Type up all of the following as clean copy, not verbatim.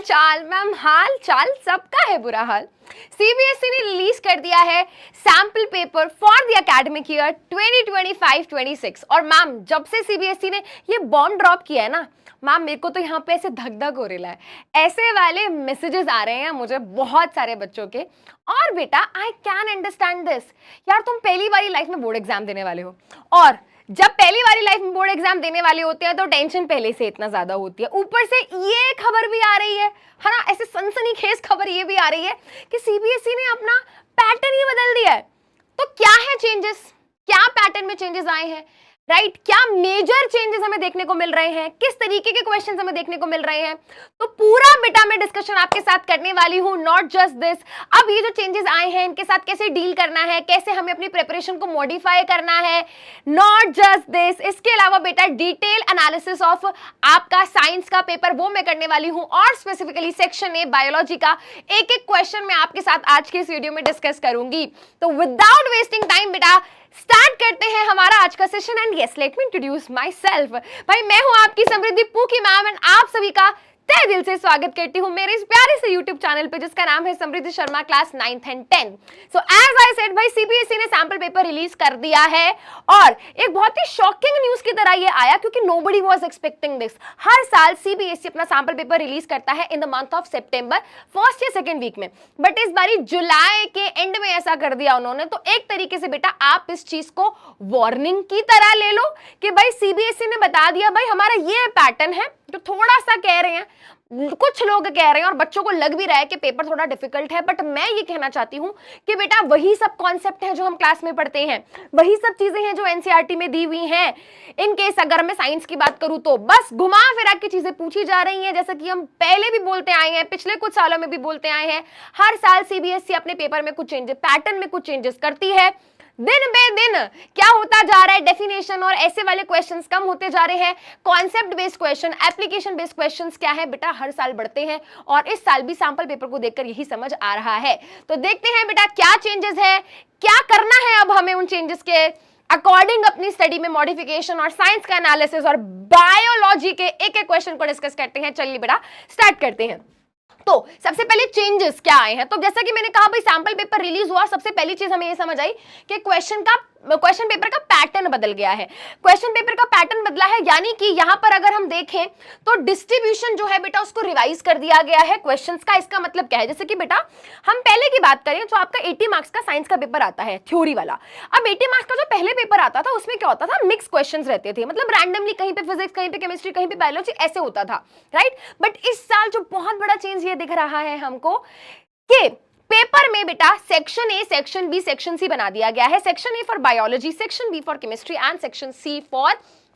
चाल मैम, हाल चाल सबका है बुरा हाल। सीबीएसई ने रिलीज कर दिया है sample paper for the academic year 2025-26। और मैम जब से सीबीएसई ने ये बॉम्ब ड्रॉप किया है ना मैम, मेरे को तो यहाँ पे ऐसे धक धक हो रहा है। ऐसे वाले मैसेजेस आ रहे हैं मुझे बहुत सारे बच्चों के। और बेटा आई कैन अंडरस्टैंड दिस यार, तुम पहली बारी लाइफ में बोर्ड एग्जाम देने वाले हो, और जब पहली बारी लाइफ में बोर्ड एग्जाम देने वाले होते हैं तो टेंशन पहले से इतना ज्यादा होती है, ऊपर से ये खबर भी आ रही है ना, ऐसे सनसनीखेज खबर ये भी आ रही है कि सीबीएसई ने अपना पैटर्न ही बदल दिया है। तो क्या है चेंजेस, क्या पैटर्न में चेंजेस आए हैं, राइट? क्या मेजर चेंजेस हमें देखने को मिल रहे हैं, किस तरीके के क्वेश्चंस हमें देखने को मिल रहे हैं, तो पूरा बेटा मैं डिस्कशन आपके साथ करने वाली हूं। नॉट जस्ट दिस, अब ये जो चेंजेस आए हैं इनके साथ कैसे डील करना है, कैसे हमें अपनी प्रिपरेशन को मॉडिफाई करना है। नॉट जस्ट दिस, इसके अलावा बेटा डिटेल एनालिसिस ऑफ आपका साइंस का पेपर वो मैं करने वाली हूं, और स्पेसिफिकली सेक्शन ए बायोलॉजी का एक एक क्वेश्चन मैं आपके साथ आज के इस वीडियो में डिस्कस करूंगी। तो विदाउट वेस्टिंग टाइम बेटा स्टार्ट करते हैं हमारा आज का session. And yes, let me introduce my self. भाई मैं हूं आपकी समृद्धि पूकी मैम, एंड आप सभी का तहे दिल से स्वागत करती हूं मेरे इस प्यारे से यूट्यूब चैनल पे जिसका नाम है Samriddhi Sharma class 9th and 10th। So as I said भाई, सीबीएसई ने सैंपल पेपर रिलीज कर दिया है, और एक बहुत ही शॉकिंग न्यूज की तरह ये आया क्योंकि नोबडी वाज एक्सपेक्टिंग दिस। हर साल सीबीएसई अपना सैंपल पेपर रिलीज करता है in the month of September, first या सेकंड वीक में, बट इस बारी जुलाई के एंड में ऐसा कर दिया उन्होंने। तो एक तरीके से बेटा आप इस चीज को वार्निंग की तरह ले लो कि भाई सीबीएसई ने बता दिया भाई हमारा ये पैटर्न है। तो थोड़ा सा कह रहे हैं, कुछ लोग कह रहे हैं और बच्चों को लग भी रहा है कि पेपर थोड़ा डिफिकल्ट है, बट मैं ये कहना चाहती हूं कि बेटा वही सब कॉन्सेप्ट है जो हम क्लास में पढ़ते हैं, वही सब चीजें हैं जो एनसीईआरटी में दी हुई हैं। इन केस अगर मैं साइंस की बात करूं तो बस घुमा फिरा के चीजें पूछी जा रही हैं, जैसे कि हम पहले भी बोलते आए हैं, पिछले कुछ सालों में भी बोलते आए हैं। हर साल सीबीएसई अपने पेपर में कुछ चेंजेस, पैटर्न में कुछ चेंजेस करती है। दिन बे दिन क्या होता जा रहा है, डेफिनेशन और ऐसे वाले क्वेश्चंस कम होते जा रहे हैं, concept based question, application based questions क्या है बेटा हर साल बढ़ते हैं, और इस साल भी सैंपल पेपर को देखकर यही समझ आ रहा है। तो देखते हैं बेटा क्या चेंजेस है, क्या करना है अब हमें उन चेंजेस के अकॉर्डिंग अपनी स्टडी में मॉडिफिकेशन, और साइंस का एनालिसिस और बायोलॉजी के एक एक क्वेश्चन को डिस्कस करते हैं। चलिए बेटा स्टार्ट करते हैं। तो सबसे पहले चेंजेस क्या आए हैं, तो जैसा कि मैंने कहा भाई सैंपल पेपर रिलीज हुआ, सबसे पहली चीज हमें ये समझ आई कि क्वेश्चन पेपर का पैटर्न बदल गया है। क्वेश्चन पेपर का पैटर्न बदला है, यानी कि यहां पर अगर हम देखें तो डिस्ट्रीब्यूशन जो है बेटा उसको रिवाइज कर दिया गया है क्वेश्चंस का। इसका मतलब क्या है, जैसे कि बेटा हम पहले की बात करें तो आपका 80 मार्क्स का साइंस का पेपर आता है थ्योरी वाला। अब 80 मार्क्स का जो पहले पेपर आता था उसमें क्या होता था, मिक्स क्वेश्चंस रहते थे, मतलब रैंडमली कहीं पे फिजिक्स, कहीं पे केमिस्ट्री, कहीं पे बायोलॉजी, ऐसे होता था, राइट? बट इस साल जो बहुत बड़ा चेंज ये दिख रहा है हमको कि पेपर में बेटा section A, section B, section C बना दिया गया है। Section A for biology, section B for chemistry and section C for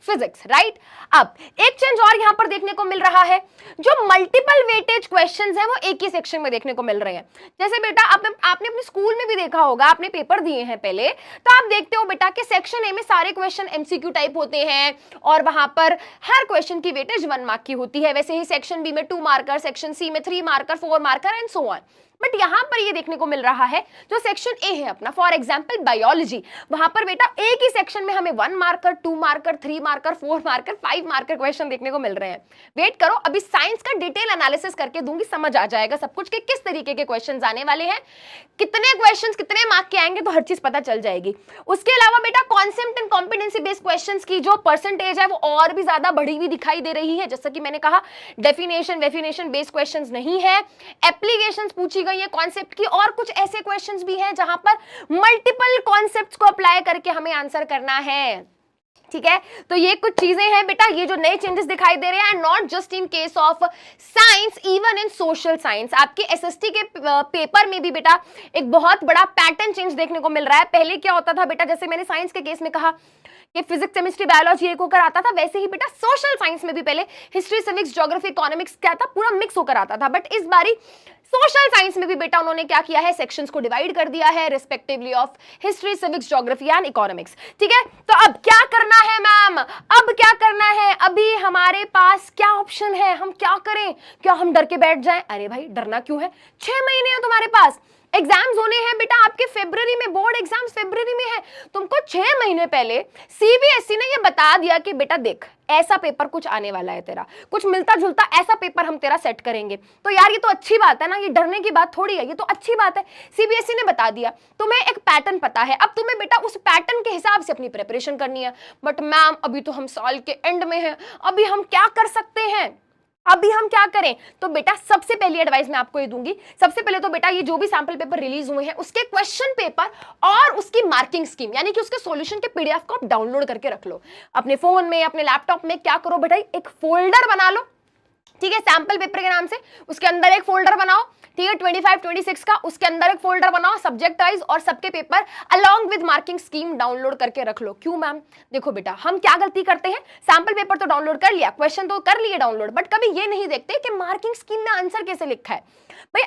physics, right? अब एक चेंज और यहां पर देखने को मिल रहा है, जो मल्टीपल वेटेज क्वेश्चंस हैं वो एक ही सेक्शन में देखने को मिल रहे हैं। जैसे बेटा आपने अपने स्कूल में भी देखा होगा, आपने पेपर दिए हैं पहले, तो आप देखते हो बेटा कि सेक्शन ए में सारे क्वेश्चन एमसीक्यू टाइप होते हैं और वहां पर हर क्वेश्चन की वेटेज 1 मार्क की होती है। वैसे ही सेक्शन बी में 2 मार्कर, सेक्शन सी में 3 marker, 4 marker and so on. But यहां पर ये देखने को मिल रहा है जो सेक्शन ए है अपना, फॉर एग्जांपल बायोलॉजी, वहां पर बेटा एक ही सेक्शन में हमें 1 marker, 2 marker, 3 marker, 4 marker, 5 marker question देखने को मिल रहे हैं। वेट करो, अभी साइंस का डिटेल एनालिसिस करके दूंगी, समझ आ जाएगा सब कुछ कि किस तरीके के क्वेश्चंस आने वाले हैं, कितने क्वेश्चंस कितने मार्क के आएंगे, तो हर चीज पता चल जाएगी। उसके अलावा बेटा concept and competency based questions की जो परसेंटेज है वो और भी ज्यादा बढ़ी हुई दिखाई दे रही है। जैसा कि मैंने कहा डेफिनेशन बेस्ड क्वेश्चंस नहीं है, एप्लीकेशंस पूछी गई है कॉन्सेप्ट की, और कुछ ऐसे क्वेश्चंस भी हैं जहां पर मल्टीपल कॉन्सेप्ट्स को अप्लाई करके हमें आंसर करना है। ठीक है, तो ये कुछ चीजें हैं बेटा, ये जो नए चेंजेस दिखाई दे रहे हैं, not just in case of science, even in social science. आपके एसएसटी के पेपर में भी बेटा एक बहुत बड़ा पैटर्न चेंज देखने को मिल रहा है। पहले क्या होता था बेटा, जैसे मैंने साइंस के केस में कहा कि फिजिक्स, केमिस्ट्री, बायोलॉजी एक होकर आता था, वैसे ही बेटा सोशल साइंस में भी पहले हिस्ट्री, सिविक्स, ज्योग्राफी, इकोनॉमिक्स क्या था, पूरा मिक्स होकर आता था। बट इस बारी सोशल साइंस में भी बेटा उन्होंने क्या किया है, सेक्शंस को डिवाइड कर दिया है respectively of history, civics, geography and economics. ठीक है, तो अब क्या करना है मैम, अब क्या करना है, अभी हमारे पास क्या ऑप्शन है, हम क्या करें? क्या हम डर के बैठ जाएं? अरे भाई डरना क्यों है, 6 महीने हैं तुम्हारे पास, एग्जाम्स होने हैं बेटा आपके फरवरी में, बोर्ड एग्जाम्स फरवरी में है। तुमको 6 महीने पहले सीबीएसई ने ये बता दिया कि बेटा देख ऐसा पेपर कुछ आने वाला है, तेरा कुछ मिलता जुलता ऐसा पेपर हम तेरा सेट करेंगे। तो यार ये तो अच्छी बात है ना, ये डरने की बात थोड़ी है, ये तो अच्छी बात है। सीबीएसई ने बता दिया, तुम्हें एक पैटर्न पता है, अब तुम्हें बेटा उस पैटर्न के हिसाब से अपनी प्रिपरेशन करनी है। बट मैम अभी तो हम साल के एंड में हैं, अभी हम क्या कर सकते हैं, अभी हम क्या करें? तो बेटा सबसे पहली एडवाइस मैं आपको ये दूंगी, सबसे पहले तो बेटा ये जो भी सैंपल पेपर रिलीज हुए हैं उसके क्वेश्चन पेपर और उसकी मार्किंग स्कीम यानी कि उसके सॉल्यूशन के पीडीएफ को आप डाउनलोड करके रख लो अपने फोन में, अपने लैपटॉप में। क्या करो बेटा, एक फोल्डर बना लो, ठीक है, सैंपल पेपर के नाम से, उसके अंदर एक फोल्डर बनाओ, ठीक है, 25-26 का, उसके अंदर एक फोल्डर बनाओ सब्जेक्ट वाइज और सबके paper along with marking scheme download करके रख लो। क्यों मैम? देखो बेटा हम क्या गलती करते हैं, सैंपल पेपर तो डाउनलोड कर लिया, क्वेश्चन तो कर लिए डाउनलोड, बट कभी ये नहीं देखते कि मार्किंग स्कीम में आंसर कैसे लिखा है। भाई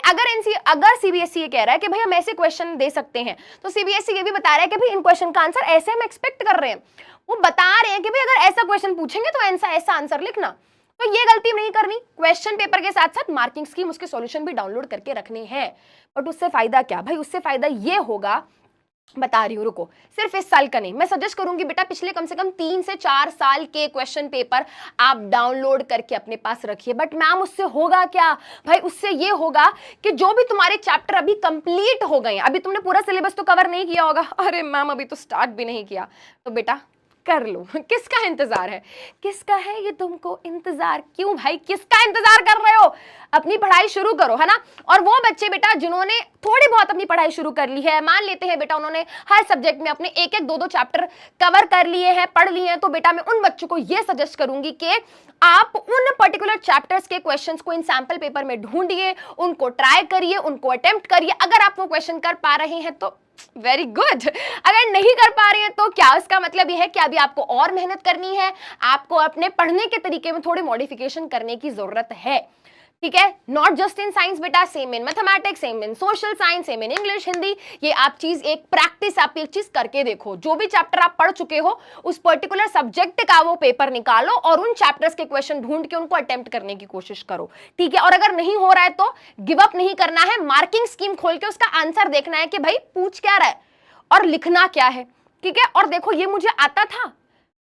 अगर सीबीएसई ये कह रहा है कि भाई हम ऐसे क्वेश्चन दे सकते हैं, तो सीबीएसई ये भी बता रहा है कि भाई इन क्वेश्चन का आंसर ऐसे हम एक्सपेक्ट कर रहे हैं। वो बता रहे हैं कि भाई अगर ऐसा क्वेश्चन पूछेंगे तो ऐसा आंसर लिखना। तो ये गलती नहीं करनी, क्वेश्चन पेपर के साथ साथ मार्किंग स्कीम उसके सॉल्यूशन भी डाउनलोड करके रखने हैं। बट उससे फायदा क्या भाई, उससे फायदा ये होगा, बता रही हूँ रुको, सिर्फ इस साल का नहीं, मैं सजेस्ट करूंगी बेटा पिछले कम से कम 3 से 4 साल के क्वेश्चन पेपर आप डाउनलोड करके अपने पास रखिए। बट मैम उससे होगा क्या भाई? उससे ये होगा कि जो भी तुम्हारे चैप्टर अभी कंप्लीट हो गए हैं, अभी तुमने पूरा सिलेबस तो कवर नहीं किया होगा, अरे मैम अभी तो स्टार्ट भी नहीं किया, तो बेटा कर लो। किसका इंतजार है, किसका है ये तुमको इंतजार? क्यों भाई किसका इंतजार कर रहे हो? अपनी पढ़ाई शुरू करो, है ना। और वो बच्चे बेटा जिन्होंने थोड़ी बहुत अपनी पढ़ाई शुरू कर ली है, मान लेते हैं बेटा उन्होंने हर सब्जेक्ट में अपने 1-1, 2-2 चैप्टर कवर कर लिए हैं, पढ़ लिए हैं, तो बेटा मैं उन बच्चों को ये सजेस्ट करूंगी कि आप उन पर्टिकुलर चैप्टर्स के क्वेश्चंस को इन सैंपल पेपर में ढूंढिए, उनको ट्राई करिए, उनको अटेम्प्ट करिए। अगर आप वो क्वेश्चन कर पा रहे हैं तो वेरी गुड, अगर नहीं कर पा रहे हैं तो क्या, उसका मतलब यह है कि अभी आपको और मेहनत करनी है, आपको अपने पढ़ने के तरीके में थोड़ी मॉडिफिकेशन करने की जरूरत है, ठीक है। नॉट जस्ट इन साइंस बेटा, same in mathematics, same in social science, same in English, Hindi, ये आप चीज एक प्रैक्टिस, आप एक चीज करके देखो। जो भी चैप्टर आप पढ़ चुके हो उस पर्टिकुलर सब्जेक्ट का वो पेपर निकालो और उन चैप्टर्स के क्वेश्चन ढूंढ के उनको अटेम्प्ट करने की कोशिश करो, ठीक है। और अगर नहीं हो रहा है तो गिव अप नहीं करना है, मार्किंग स्कीम खोल के उसका आंसर देखना है कि भाई पूछ क्या रहा है और लिखना क्या है, ठीक है। और देखो ये मुझे आता था,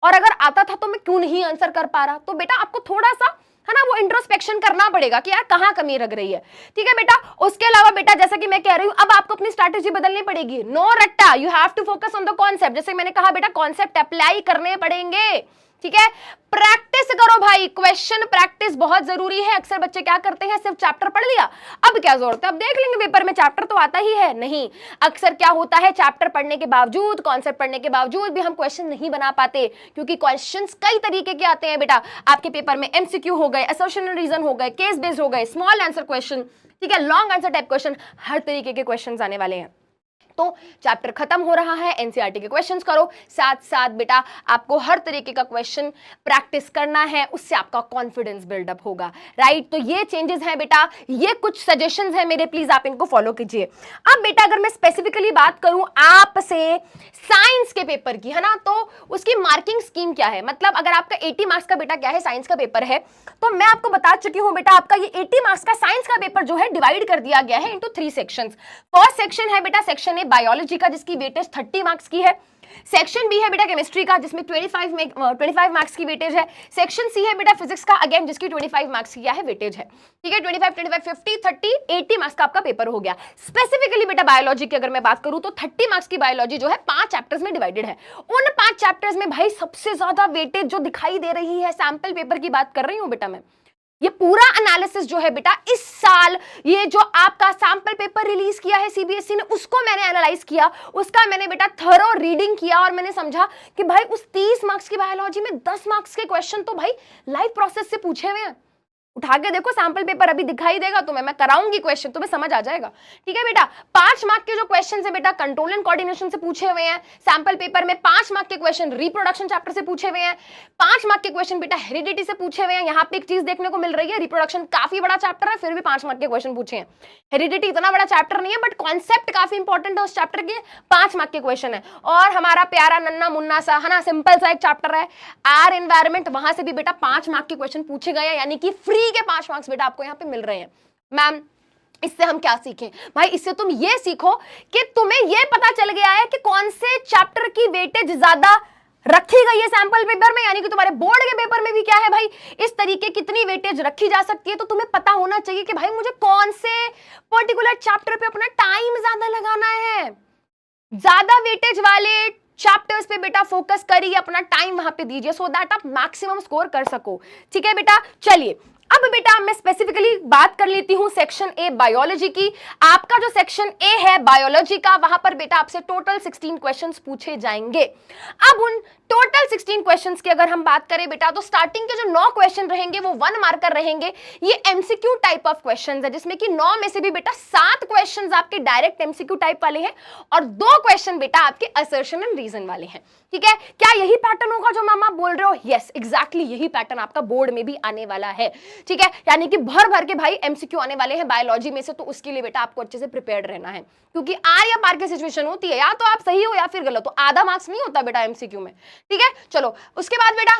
और अगर आता था तो मैं क्यों नहीं आंसर कर पा रहा, तो बेटा आपको थोड़ा सा है ना वो इंट्रोस्पेक्शन करना पड़ेगा कि यार कहाँ कमी लग रही है, ठीक है बेटा। उसके अलावा बेटा जैसा कि मैं कह रही हूँ, अब आपको अपनी स्ट्रैटेजी बदलनी पड़ेगी। नो रट्टा, you have to focus on the concept. जैसे मैंने कहा बेटा कॉन्सेप्ट अप्लाई करने पड़ेंगे, ठीक है। प्रैक्टिस करो भाई, क्वेश्चन प्रैक्टिस बहुत जरूरी है। अक्सर बच्चे क्या करते हैं, सिर्फ चैप्टर पढ़ लिया, अब क्या जरूरत है, अब देख लेंगे पेपर में, चैप्टर तो आता ही है। नहीं, अक्सर क्या होता है, चैप्टर पढ़ने के बावजूद, कॉन्सेप्ट पढ़ने के बावजूद भी हम क्वेश्चन नहीं बना पाते, क्योंकि क्वेश्चंस कई तरीके के आते हैं बेटा। आपके पेपर में एमसीक्यू हो गए, असर्शन एंड रीजन हो गए, केस बेस्ड हो गए, स्मॉल आंसर क्वेश्चन, ठीक है, लॉन्ग आंसर टाइप क्वेश्चन, हर तरीके के क्वेश्चन आने वाले हैं। तो चैप्टर खत्म हो रहा है, एनसीईआरटी के क्वेश्चंस करो, साथ साथ बेटा आपको हर तरीके का क्वेश्चन प्रैक्टिस करना है, उससे आपका कॉन्फिडेंस बिल्डअप होगा, राइट। तो ये चेंजेस हैं बेटा, ये कुछ सजेशंस हैं मेरे, प्लीज आप इनको फॉलो कीजिए। अब बेटा अगर मैं स्पेसिफिकली बात करूं आपसे साइंस के पेपर की, है ना, तो उसकी मार्किंग स्कीम क्या है, मतलब अगर आपका 80 मार्क्स का बेटा क्या है, साइंस का पेपर है, तो मैं आपको बता चुकी हूं बेटा आपका ये 80 मार्क्स का साइंस का पेपर जो है डिवाइड कर दिया गया है इनटू 3 सेक्शंस। फर्स्ट सेक्शन है बेटा सेक्शन ए बायोलॉजी का, जिसकी वेटेज 30 मार्क्स की है। सेक्शन बी है बेटा केमिस्ट्री का, जिसमें 25 मार्क्स की वेटेज है। सेक्शन सी है बेटा फिजिक्स का, अगेन जिसकी 25 मार्क्स की क्या है वेटेज है, ठीक है। 25, 50, 30, 80 मार्क्स का आपका पेपर हो गया। स्पेसिफिकली बेटा बायोलॉजी की अगर मैं बात करूं तो 30 मार्क्स की बायोलॉजी जो है 5 चैप्टर्स में डिवाइडेड है। उन 5 चैप्टर्स में भाई सबसे ज्यादा वेटेज जो दिखाई दे रही है, सैंपल पेपर की बात कर रही हूं बेटा मैं, ये पूरा एनालिसिस जो है बेटा इस साल ये जो आपका सैंपल पेपर रिलीज किया है सीबीएसई ने, उसको मैंने एनालाइज किया, उसका मैंने बेटा थरो रीडिंग किया और मैंने समझा कि भाई उस 30 मार्क्स की बायोलॉजी में 10 मार्क्स के क्वेश्चन तो भाई लाइव प्रोसेस से पूछे हुए हैं। उठा के देखो सैंपल पेपर, अभी दिखाई देगा तुम्हें, मैं कराऊंगी क्वेश्चन, तुम्हें समझ आ जाएगा, ठीक है बेटा। 5 मार्क के जो क्वेश्चन है बेटा कंट्रोल एंड कोऑर्डिनेशन से पूछे हुए हैं सैंपल पेपर में। 5 मार्क के क्वेश्चन रिप्रोडक्शन चैप्टर से पूछे हुए हैं। 5 मार्क के क्वेश्चन बेटा हेरिडिटी से पूछे हुए हैं। यहाँ पे एक चीज देखने को मिल रही है, रिप्रोडक्शन काफी बड़ा चैप्टर है, फिर भी 5 मार्क के क्वेश्चन पूछे हैं। हेरिडिटी इतना बड़ा चैप्टर नहीं है, बट कॉन्सेप्ट काफी इंपॉर्टेंट है उस चैप्टर के, 5 मार्क के क्वेश्चन है। और हमारा प्यारा नन्ना मुन्ना सा, है ना, सिंपल सा एक चैप्टर है आर एनवायरमेंट, वहां से भी बेटा 5 मार्क के क्वेश्चन पूछे गए, यानी कि फ्री के 5 मार्क्स बेटा आपको यहाँ पे मिल रहे हैं। मैम इससे हम क्या सीखें भाई? इससे तुम ये सीखो कि तुम्हें ये पता चल गया है कि कौन से चैप्टर की वेटेज ज्यादा रखी गई है सैंपल पेपर में, यानी कि तुम्हारे बोर्ड के पेपर में भी क्या है भाई, इस तरीके कितनी वेटेज रखी जा सकती है। तो तुम्हें पता होना चाहिए कि भाई मुझे कौन से पर्टिकुलर चैप्टर पे अपना टाइम ज्यादा लगाना है। ज्यादा वेटेज वाले चैप्टर्स पे बेटा फोकस करिए, अपना टाइम वहां पे दीजिए, सो दैट आप मैक्सिमम स्कोर कर सको। ठीक है बेटा, चलिए अब बेटा मैं स्पेसिफिकली बात कर लेती हूं सेक्शन ए बायोलॉजी की। आपका जो सेक्शन ए है बायोलॉजी का, वहां पर बेटा आपसे टोटल 16 क्वेश्चंस पूछे जाएंगे। अब उन टोटल 16 क्वेश्चंस की अगर हम बात करें बेटा, तो स्टार्टिंग के जो 9 क्वेश्चन रहेंगे वो 1 मार्कर रहेंगे। ये एमसीक्यू टाइप ऑफ क्वेश्चंस है, जिसमें कि 9 में से भी बेटा 7 क्वेश्चंस आपके डायरेक्ट एमसीक्यू टाइप वाले हैं और 2 क्वेश्चन बेटा आपके असर्शन एंड रीजन वाले हैं। ठीक है, क्या यही पैटर्न होगा जो मामा बोल रहे हो? यस, एग्जैक्टली यही पैटर्न आपका बोर्ड में भी आने वाला है। ठीक है, यानी कि भर भर के भाई एमसीक्यू आने वाले हैं बायोलॉजी में से, तो उसके लिए बेटा आपको अच्छे से प्रिपेयर्ड रहना है, क्योंकि आर या पार की सिचुएशन होती है, या तो आप सही हो या फिर गलत हो, आधा मार्क्स नहीं होता बेटा एमसीक्यू में। ठीक है, चलो उसके बाद बेटा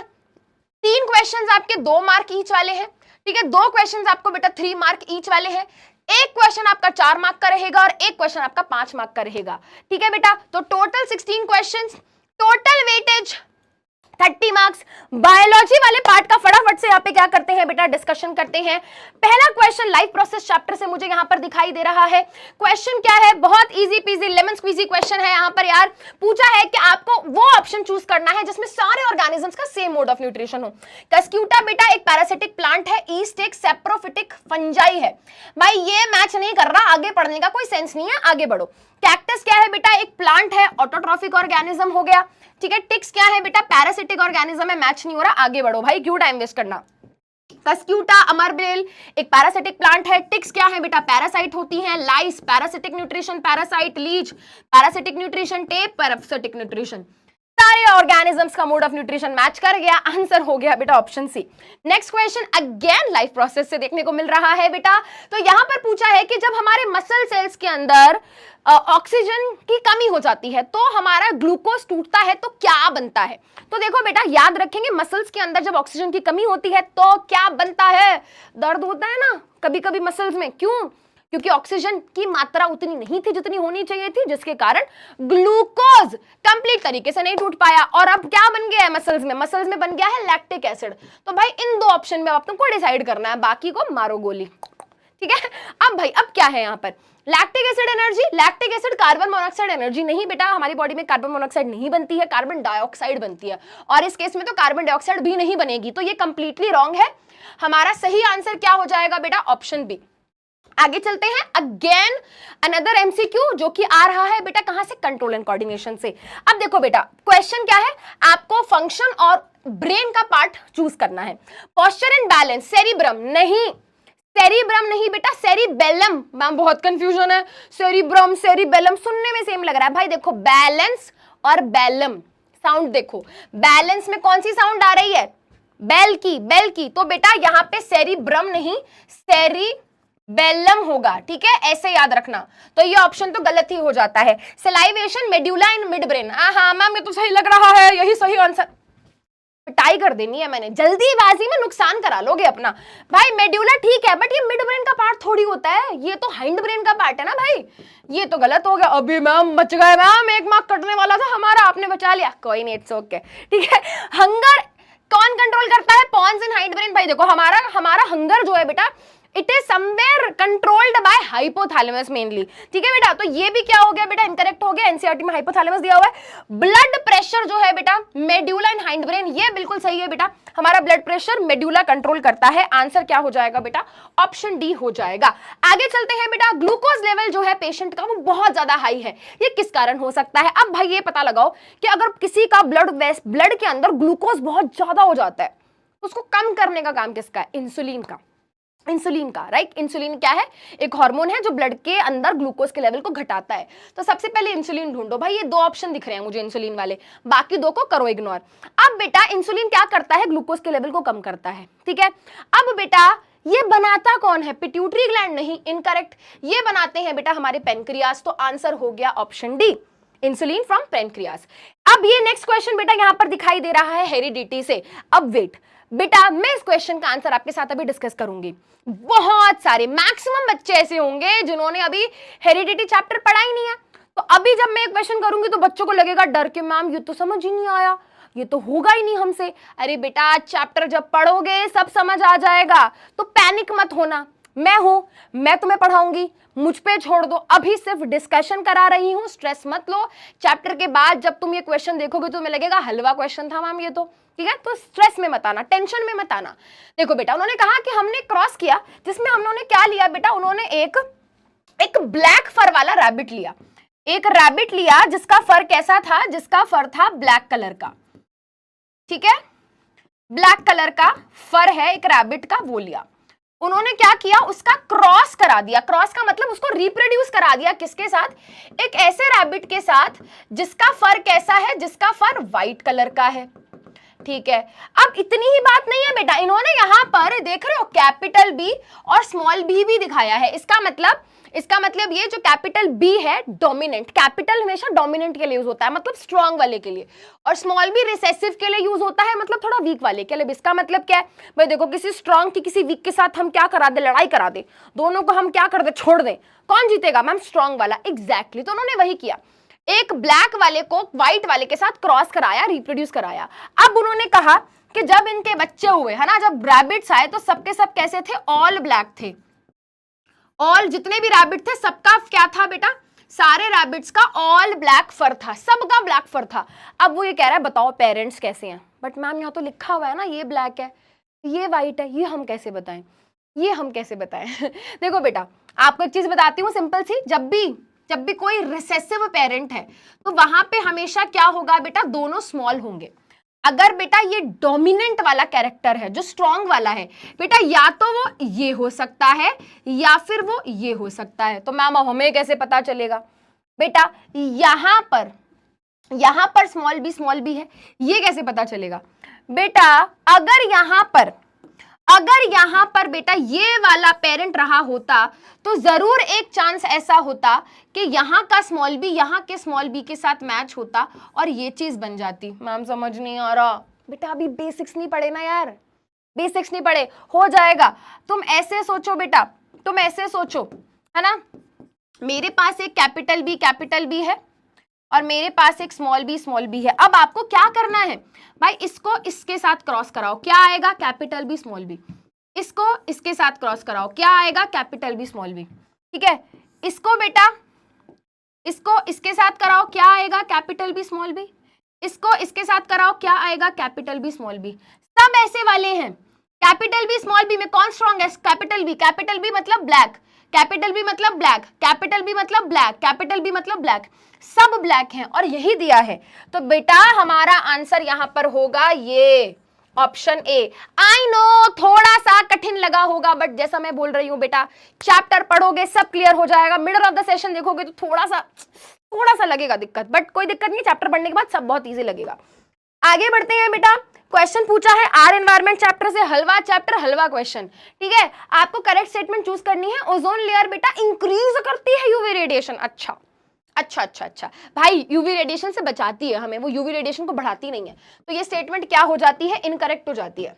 3 क्वेश्चंस आपके 2 मार्क ईच वाले हैं। ठीक है, 2 क्वेश्चंस आपको बेटा 3 मार्क ईच वाले हैं। एक क्वेश्चन आपका 4 मार्क का रहेगा और एक क्वेश्चन आपका 5 मार्क का रहेगा। ठीक है बेटा, तो total 16 questions, total weightage 30 marks. Biology वाले पार्ट का फटाफट से यहाँ पे क्या करते हैं बेटा, डिस्कशन करते हैं। पहला क्वेश्चन लाइफ प्रोसेस चैप्टर से मुझे यहाँ पर दिखाई दे रहा है। क्वेश्चन क्या है? बहुत easy peasy lemon squeezy question है। यहाँ पर यार पूछा है कि आपको वो ऑप्शन चूज करना है जिसमें सारे ऑर्गेनिजम्स का सेम मोड ऑफ न्यूट्रिशन हो। कस्क्यूटा बेटा एक पैरासिटिक प्लांट है, ईस्ट एक सेप्रोफिटिक फंजाई है। भाई ये मैच नहीं कर रहा, आगे पढ़ने का कोई सेंस नहीं है, आगे बढ़ो। कैक्टस क्या है बेटा? एक प्लांट है, ऑटोट्रॉफिक ऑर्गेनिज्म हो गया। ठीक है, टिक्स क्या है बेटा? पैरासिटिक ऑर्गेनिज्म है, मैच नहीं हो रहा, आगे बढ़ो भाई, क्यों टाइम वेस्ट करना। कस्क्यूटा अमरबेल एक पैरासिटिक प्लांट है। टिक्स क्या है बेटा? पैरासाइट होती हैं। Lice parasitic nutrition parasite. Leech parasitic nutrition. Tape parasitic nutrition. सारे ऑर्गेनिजम्स का मोड ऑफ न्यूट्रिशन मैच कर गया, आंसर हो गया बेटा option C. Next question again life process से देखने को मिल रहा है बेटा। तो यहां पर पूछा है कि जब हमारे मसल सेल्स के अंदर ऑक्सीजन की कमी हो जाती है तो हमारा ग्लूकोज टूटता है, तो क्या बनता है? तो देखो बेटा याद रखेंगे, मसल्स के अंदर जब ऑक्सीजन की कमी होती है तो क्या बनता है? दर्द होता है ना कभी कभी मसल्स में। क्यों? क्योंकि ऑक्सीजन की मात्रा उतनी नहीं थी जितनी होनी चाहिए थी, जिसके कारण ग्लूकोज कंप्लीट तरीके से नहीं टूट पाया। और अब क्या बन गया है मसल्स में? मसल्स में बन गया है लैक्टिक एसिड। तो भाई इन 2 ऑप्शन में अब तुमको डिसाइड करना है, बाकी को मारो गोली। ठीक है, अब भाई अब क्या है यहाँ पर? Lactic acid energy. Lactic acid carbon monoxide energy नहीं बेटा, हमारी बॉडी में कार्बन मोनोऑक्साइड नहीं बनती है, कार्बन डाइऑक्साइड बनती है, और इस केस में तो कार्बन डाइऑक्साइड भी नहीं बनेगी, तो ये कंप्लीटली रॉन्ग है। हमारा सही आंसर क्या हो जाएगा बेटा? Option B. आगे चलते हैं, अगेन अनदर एमसीक्यू जो कि आ रहा है बेटा कहां से? कंट्रोल एंड कोऑर्डिनेशन से। अब देखो बेटा क्वेश्चन क्या है, आपको फंक्शन और ब्रेन का पार्ट चूज करना है। पोस्चर एंड बैलेंस, सेरिब्रम नहीं, सेरिब्रम नहीं बेटा, सेरिबेलम। मैम बहुत कंफ्यूजन है, सेरिब्रम सेरिबेलम सुनने में सेम लग रहा है। भाई देखो बैलेंस और बेलम, साउंड देखो, बैलेंस में कौन सी साउंड आ रही है? बेल की, बेल की। तो बेटा यहाँ पे सेरिब्रम नहीं सेरिबेलम होगा। ठीक है, ऐसे याद रखना। तो ये ऑप्शन तो गलत ही हो जाता है। Salivation medulla in mid brain. हाँ मैम ये तो सही लग रहा है, यही सही आंसर। पिटाई कर देनी है मैंने, जल्दीबाजी में नुकसान करा लोगे अपना। भाई मेड्यूला ठीक है, बट ये मिड ब्रेन का पार्ट थोड़ी होता है, ये तो हाइंड ब्रेन का पार्ट है ना भाई। ये तो गलत हो गया। अभी मैम बच गए मैम, 1 मार्क कटने वाला था हमारा, आपने बचा लिया, कोई नहीं, इट्स ओके। ठीक है, हंगर कौन कंट्रोल करता है? पॉन्स इन हाइंड ब्रेन। भाई देखो हमारा हंगर जो है बेटा, it is somewhere controlled by hypothalamus mainly. ठीक है बेटा, तो ये भी क्या हो गया बेटा? इनकरेक्ट हो गया, एनसीईआरटी में हाइपोथैलेमस दिया हुआ है। ब्लड प्रेशर जो है बेटा मेड्यूला इन हाइंड ब्रेन, ये बिल्कुल सही है बेटा, हमारा ब्लड प्रेशर मेड्यूला कंट्रोल करता है। आंसर क्या हो जाएगा बेटा? ऑप्शन डी हो जाएगा। आगे चलते हैं बेटा, ग्लूकोज लेवल जो है पेशेंट का वो बहुत ज्यादा हाई है, ये किस कारण हो सकता है? अब भाई ये पता लगाओ कि अगर किसी का ब्लड के अंदर ग्लूकोज बहुत ज्यादा हो जाता है, उसको कम करने का काम किसका है? इंसुलिन का। इंसुलिन का, राइट। इंसुलिन क्या है? एक हार्मोन है जो ब्लड के अंदर ग्लूकोज के लेवल को घटाता है। तो सबसे पहले इंसुलिन ढूंढो। भाई ये 2 ऑप्शन दिख रहे हैं मुझे इंसुलिन वाले, बाकी 2 को करो इग्नोर। अब बेटा इंसुलिन क्या करता है? ग्लूकोज के लेवल को कम करता है। ठीक है, अब बेटा ये बनाता कौन है? पिट्यूटरी ग्लैंड नहीं, इनकरेक्ट। ये बनाते हैं बेटा हमारे पेनक्रियास। तो आंसर हो गया option D, insulin from pancreas. अब ये नेक्स्ट क्वेश्चन बेटा यहां पर दिखाई दे रहा है हेरिडिटी से। अब वेट, बेटा मैं इस क्वेश्चन का आंसर आपके साथ अभी डिस्कस करूंगी। बहुत सारे मैक्सिमम बच्चे ऐसे होंगे जिन्होंने अभी हेरिडिटी चैप्टर पढ़ा ही नहीं है, तो अभी जब मैं एक क्वेश्चन करूंगी तो बच्चों को लगेगा डर के मैम ये तो समझ ही नहीं आया, ये तो होगा ही नहीं हमसे। अरे बेटा चैप्टर जब पढ़ोगे सब समझ आ जाएगा, तो पैनिक मत होना, मैं हूं, मैं तुम्हें पढ़ाऊंगी, मुझ पे छोड़ दो, अभी सिर्फ डिस्कशन करा रही हूं, स्ट्रेस मत लो। चैप्टर के बाद जब तुम ये क्वेश्चन देखोगे तो तुम्हें लगेगा हलवा क्वेश्चन था मैम ये तो, ठीक है, तो स्ट्रेस में मत आना, टेंशन में मत आना। देखो बेटा उन्होंने कहा कि हमने क्रॉस किया, जिसमें उन्होंने क्या लिया बेटा, उन्होंने एक ब्लैक फर वाला रैबिट लिया, एक रैबिट लिया जिसका फर कैसा था, जिसका फर था ब्लैक कलर का, ठीक है, ब्लैक कलर का फर है एक रैबिट का, वो लिया। उन्होंने क्या किया, उसका क्रॉस करा दिया, क्रॉस का मतलब उसको रिप्रोड्यूस करा दिया, किसके साथ, एक ऐसे रैबिट के साथ जिसका फर कैसा है, जिसका फर व्हाइट कलर का है, ठीक है। अब इतनी ही बात नहीं है बेटा, इन्होंने यहां पर देख रहे हो कैपिटल बी और स्मॉल बी भी दिखाया है। इसका मतलब ये जो कैपिटल बी है डोमिनेंट, कैपिटल हमेशा डोमिनेंट के लिए यूज होता है, मतलब स्ट्रॉन्ग वाले के लिए, और स्मॉल बी रिसेसिव के लिए यूज होता है, मतलब थोड़ा वीक वाले के लिए। इसका मतलब क्या है भाई, देखो किसी स्ट्रॉन्ग की किसी वीक के साथ हम क्या करा दे, लड़ाई करा दे, दोनों को हम क्या कर दे, छोड़ दें, कौन जीतेगा मैम, स्ट्रॉन्ग वाला, एग्जैक्टली। तो उन्होंने वही किया, एक ब्लैक वाले को व्हाइट वाले के साथ क्रॉस कराया, रिप्रोड्यूस कराया। अब उन्होंने कहा कि जब इनके बच्चे हुए है ना, जब रैबिट्स आए तो सबके सब कैसे थे, ऑल ब्लैक थे, ऑल जितने भी रैबिट थे सबका क्या था बेटा, सारे रैबिट्स का ऑल ब्लैक फर था, सबका ब्लैक फर था। अब वो ये कह रहा है बताओ पेरेंट्स कैसे हैं, बट मैम यहाँ तो लिखा हुआ है ना ये ब्लैक है ये व्हाइट है, ये हम कैसे बताएं, ये हम कैसे बताएं देखो बेटा आपको एक चीज बताती हूँ सिंपल सी, जब भी कोई रिसेसिव पेरेंट है तो वहां पे हमेशा क्या होगा बेटा, दोनों स्मॉल होंगे। अगर बेटा ये डोमिनेंट वाला कैरेक्टर है जो स्ट्रॉन्ग वाला है बेटा, या तो वो ये हो सकता है या फिर वो ये हो सकता है। तो मैम हमें कैसे पता चलेगा बेटा, यहां पर स्मॉल बी है, ये कैसे पता चलेगा बेटा, अगर यहां पर बेटा ये वाला पेरेंट रहा होता तो जरूर एक चांस ऐसा होता कि यहाँ का स्मॉल बी यहाँ के स्मॉल बी के साथ मैच होता और ये चीज बन जाती। मैम समझ नहीं आ रहा बेटा, अभी बेसिक्स नहीं पढ़े ना यार, बेसिक्स नहीं पढ़े, हो जाएगा। तुम ऐसे सोचो बेटा, तुम ऐसे सोचो है ना, मेरे पास एक कैपिटल बी है और मेरे पास एक स्मॉल बी है। अब आपको क्या करना है भाई, इसको इसके साथ क्रॉस कराओ, क्या आएगा, कैपिटल बी स्मॉल बी, इसको इसके साथ क्रॉस कराओ, क्या आएगा, कैपिटल बी स्मॉल बी, ठीक है। इसको बेटा इसको इसके साथ कराओ, क्या आएगा, कैपिटल बी स्मॉल बी, इसको इसके साथ कराओ, क्या आएगा, कैपिटल बी स्मॉल बी। सब ऐसे वाले हैं, कैपिटल बी स्मॉल बी में कौन स्ट्रॉन्ग है, कैपिटल बी मतलब ब्लैक, कैपिटल बी मतलब ब्लैक, कैपिटल बी मतलब ब्लैक, कैपिटल बी मतलब ब्लैक, सब ब्लैक हैं और यही दिया है। तो बेटा हमारा आंसर यहां पर होगा ये ऑप्शन ए। आई नो थोड़ा सा कठिन लगा होगा, बट जैसा मैं बोल रही हूं बेटा, चैप्टर पढ़ोगे सब क्लियर हो जाएगा, मिडल ऑफ द सेशन देखोगे तो थोड़ा सा लगेगा दिक्कत, बट कोई दिक्कत नहीं, चैप्टर पढ़ने के बाद सब बहुत इजी लगेगा। आगे बढ़ते हैं बेटा, क्वेश्चन पूछा है आर एनवायरमेंट चैप्टर से, हलवा क्वेश्चन, ठीक है। आपको करेक्ट स्टेटमेंट चूज करनी है। ओजोन लेयर बेटा इंक्रीज करती है यूवी रेडिएशन, अच्छा भाई, यूवी रेडिएशन से बचाती है हमें, वो यूवी रेडिएशन को बढ़ाती नहीं है। तो ये स्टेटमेंट क्या हो जाती है, इनकरेक्ट हो जाती है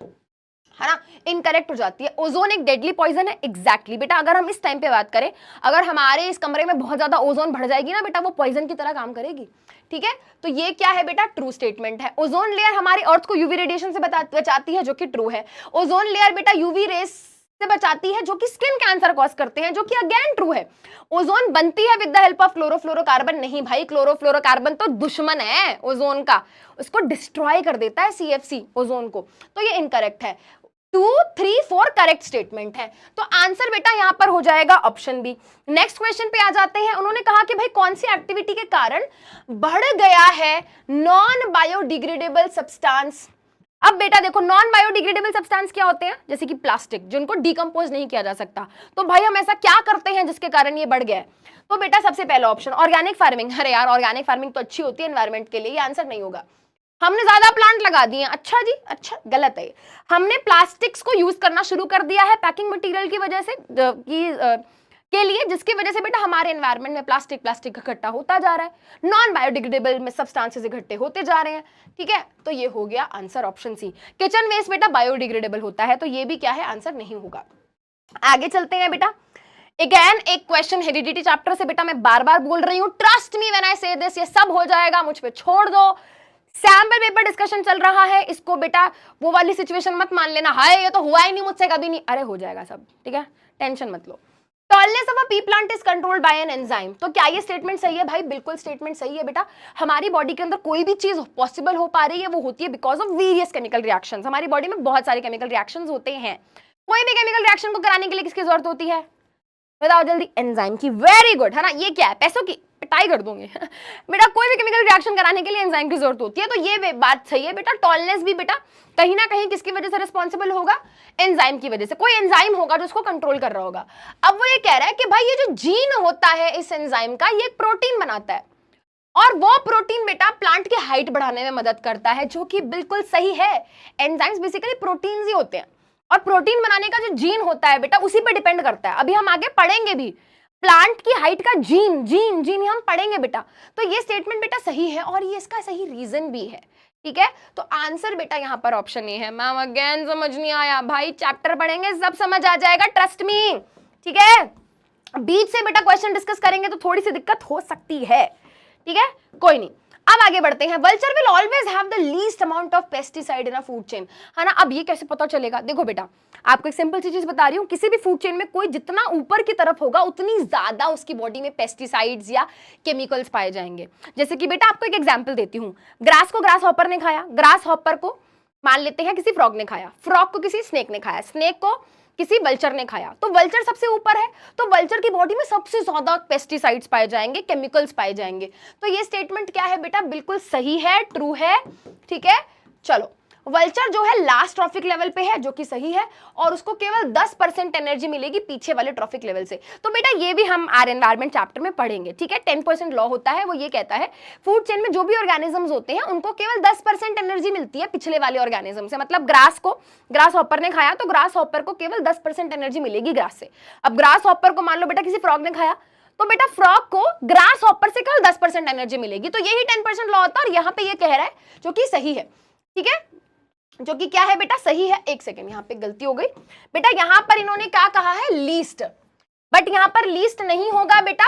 ना, इनकरेक्ट हो जाती है। ओजोन एक डेडली पॉइजन है, एग्जैक्टली बेटा। अगर हम इस टाइम पे बात करें, अगर हमारे इस कमरे में बहुत ज्यादा ओजोन बढ़ जाएगी ना बेटा, वो पॉइजन की तरह काम करेगी, ठीक है। तो ये क्या है बेटा, ट्रू स्टेटमेंट है। ओजोन लेयर हमारे अर्थ को यूवी रेडिएशन से बचाती है, जो कि ट्रू है। ओजोन लेयर बेटा यूवी रेस से बचाती है, जो कि स्किन कैंसर कॉज करते हैं, जो कि अगेन ट्रू है। ओजोन बनती है with the help of chlorofluorocarbon, नहीं भाई, क्लोरोफ्लोरोकार्बन तो दुश्मन है ओजोन का, उसको डिस्ट्रॉय कर देता है सीएफसी ओजोन को, तो ये इनकरेक्ट है। 2, 3, 4 करेक्ट स्टेटमेंट है, तो आंसर बेटा यहां पर हो जाएगा ऑप्शन बी। नेक्स्ट क्वेश्चन पे आ जाते हैं। उन्होंने कहा कि भाई कौन सी एक्टिविटी के कारण बढ़ गया है नॉन बायोडिग्रेडेबल सब्सटेंस। अब बेटा देखो, नॉन बायोडिग्रेडेबल सब्सटेंस क्या होते हैं, जैसे कि प्लास्टिक, जिनको डिकम्पोज नहीं किया जा सकता। तो भाई हम ऐसा क्या करते हैं जिसके कारण ये बढ़ गया है, तो बेटा सबसे पहला ऑप्शन ऑर्गेनिक फार्मिंग। अरे यार ऑर्गेनिक फार्मिंग तो अच्छी होती है एनवायरमेंट के लिए, ये आंसर नहीं होगा। हमने ज्यादा प्लांट लगा दिए, अच्छा जी, अच्छा गलत है। हमने प्लास्टिक्स को यूज करना शुरू कर दिया है पैकिंग मटेरियल की वजह से, कि के लिए, जिसकी वजह से बेटा हमारे एनवायरनमेंट में प्लास्टिक इकट्ठा होता जा रहा है, नॉन बायोडिग्रेडेबल में सब्सटेंसेस इकट्ठे होते जा रहे हैं। ठीक है, तो ये हो गया answer option C. Kitchen waste बेटा बायोडिग्रेडेबल होता है, तो ये भी क्या है, आंसर नहीं होगा। आगे चलते हैं बेटा। अगेन एक क्वेश्चन हेरिडिटी चैप्टर से बेटा, मैं बार बार बोल रही हूं, ट्रस्ट मी व्हेन आई से दिस, ये सब हो जाएगा, मुझ पे छोड़ दो। सैंपल पेपर डिस्कशन चल रहा है, इसको बेटा वो वाली सिचुएशन मत मान लेना, हाय ये तो हुआ ही नहीं मुझसे कभी नहीं, अरे हो जाएगा सब, ठीक है, टेंशन मत लो। Tallness of a pea plant is controlled by an enzyme, तो क्या ये स्टेटमेंट सही है भाई? बिल्कुल स्टेटमेंट सही है बेटा। हमारी बॉडी के अंदर कोई भी चीज पॉसिबल हो पा रही है, वो होती है because of various chemical reactions. हमारी बॉडी में बहुत सारे केमिकल रिएक्शंस होते हैं। कोई भी केमिकल रिएक्शन को कराने के लिए किसकी जरूरत होती है? बताओ जल्दी, एंजाइम की। वेरी गुड, है ना, ये क्या है, पैसों की पिटाई कर दूंगी बेटा, कोई भी केमिकल रिएक्शन कराने के लिए एंजाइम की जरूरत होती है, तो ये बात सही है बेटा। टॉलनेस भी बेटा कहीं ना कहीं किसकी वजह से रिस्पॉन्सिबल होगा? एंजाइम की वजह से। कोई एंजाइम होगा जो उसको कंट्रोल कर रहा होगा। अब वो ये कह रहा है कि भाई ये जो जीन होता है इस एंजाइम का, ये एक प्रोटीन बनाता है, और वो प्रोटीन बेटा प्लांट की हाइट बढ़ाने में मदद करता है, जो कि बिल्कुल सही है। एंजाइम्स बेसिकली प्रोटीन्स ही होते हैं, और प्रोटीन बनाने का जो जीन होता है बेटा उसी पे डिपेंड करता है। अभी हम आगे पढ़ेंगे भी प्लांट की हाइट का जीन हम पढ़ेंगे बेटा। तो ये स्टेटमेंट बेटा सही है, और ये इसका सही रीजन भी है। ठीक है, तो आंसर बेटा यहाँ पर ऑप्शन ए है। मैम अगेन समझ नहीं आया भाई, चैप्टर पढ़ेंगे सब समझ आ जाएगा, ट्रस्ट मी। ठीक है, बीच से बेटा क्वेश्चन डिस्कस करेंगे तो थोड़ी सी दिक्कत हो सकती है। ठीक है, कोई नहीं, अब आगे बढ़ते हैं। Vulture will always have the least amount of pesticide in a food chain, है ना। अब ये कैसे पता चलेगा? देखो बेटा, आपको एक सिंपल सी चीज बता रही हूँ, किसी भी फूड चेन में कोई जितना ऊपर की तरफ होगा उतनी ज्यादा उसकी बॉडी में पेस्टिसाइड्स या केमिकल्स पाए जाएंगे। जैसे कि बेटा आपको एक एग्जांपल देती हूँ, ग्रास को ग्रास हॉपर ने खाया, ग्रास हॉपर को मान लेते हैं किसी फ्रॉग ने खाया, फ्रॉग को किसी स्नेक ने खाया, स्नेक को किसी वल्चर ने खाया, तो वल्चर सबसे ऊपर है, तो वल्चर की बॉडी में सबसे ज्यादा पेस्टिसाइड्स पाए जाएंगे, केमिकल्स पाए जाएंगे। तो ये स्टेटमेंट क्या है बेटा? बिल्कुल सही है, ट्रू है। ठीक है, चलो, वल्चर जो है लास्ट ट्रॉफिक लेवल पे है, जो कि सही है, और उसको केवल 10% एनर्जी मिलेगी पीछे वाले ट्रॉफिक लेवल से। तो बेटा ये भी हम आर एनवायरमेंट चैप्टर में पढ़ेंगे। ठीक है, 10% लॉ होता है, वो ये कहता है फूड चेन में जो भी ऑर्गेनिजम्स होते हैं उनको केवल 10% एनर्जी मिलती है पिछले वाले ऑर्गेनिज्म से। मतलब ग्रास को ग्रास हॉपर ने खाया तो ग्रास हॉपर को केवल 10% एनर्जी मिलेगी ग्रास से। अब ग्रास हॉपर को मान लो बेटा किसी फ्रॉग ने खाया, तो बेटा फ्रॉग को ग्रास हॉपर से केवल 10% एनर्जी मिलेगी। तो यही 10% लॉ होता है, और यहाँ पे ये कह रहा है जो कि सही है। ठीक है, जो कि क्या है बेटा? सही है। एक सेकेंड, यहाँ पे गलती हो गई बेटा, यहाँ पर इन्होंने क्या कहा है? लीस्ट, बट यहाँ पर लीस्ट नहीं होगा बेटा,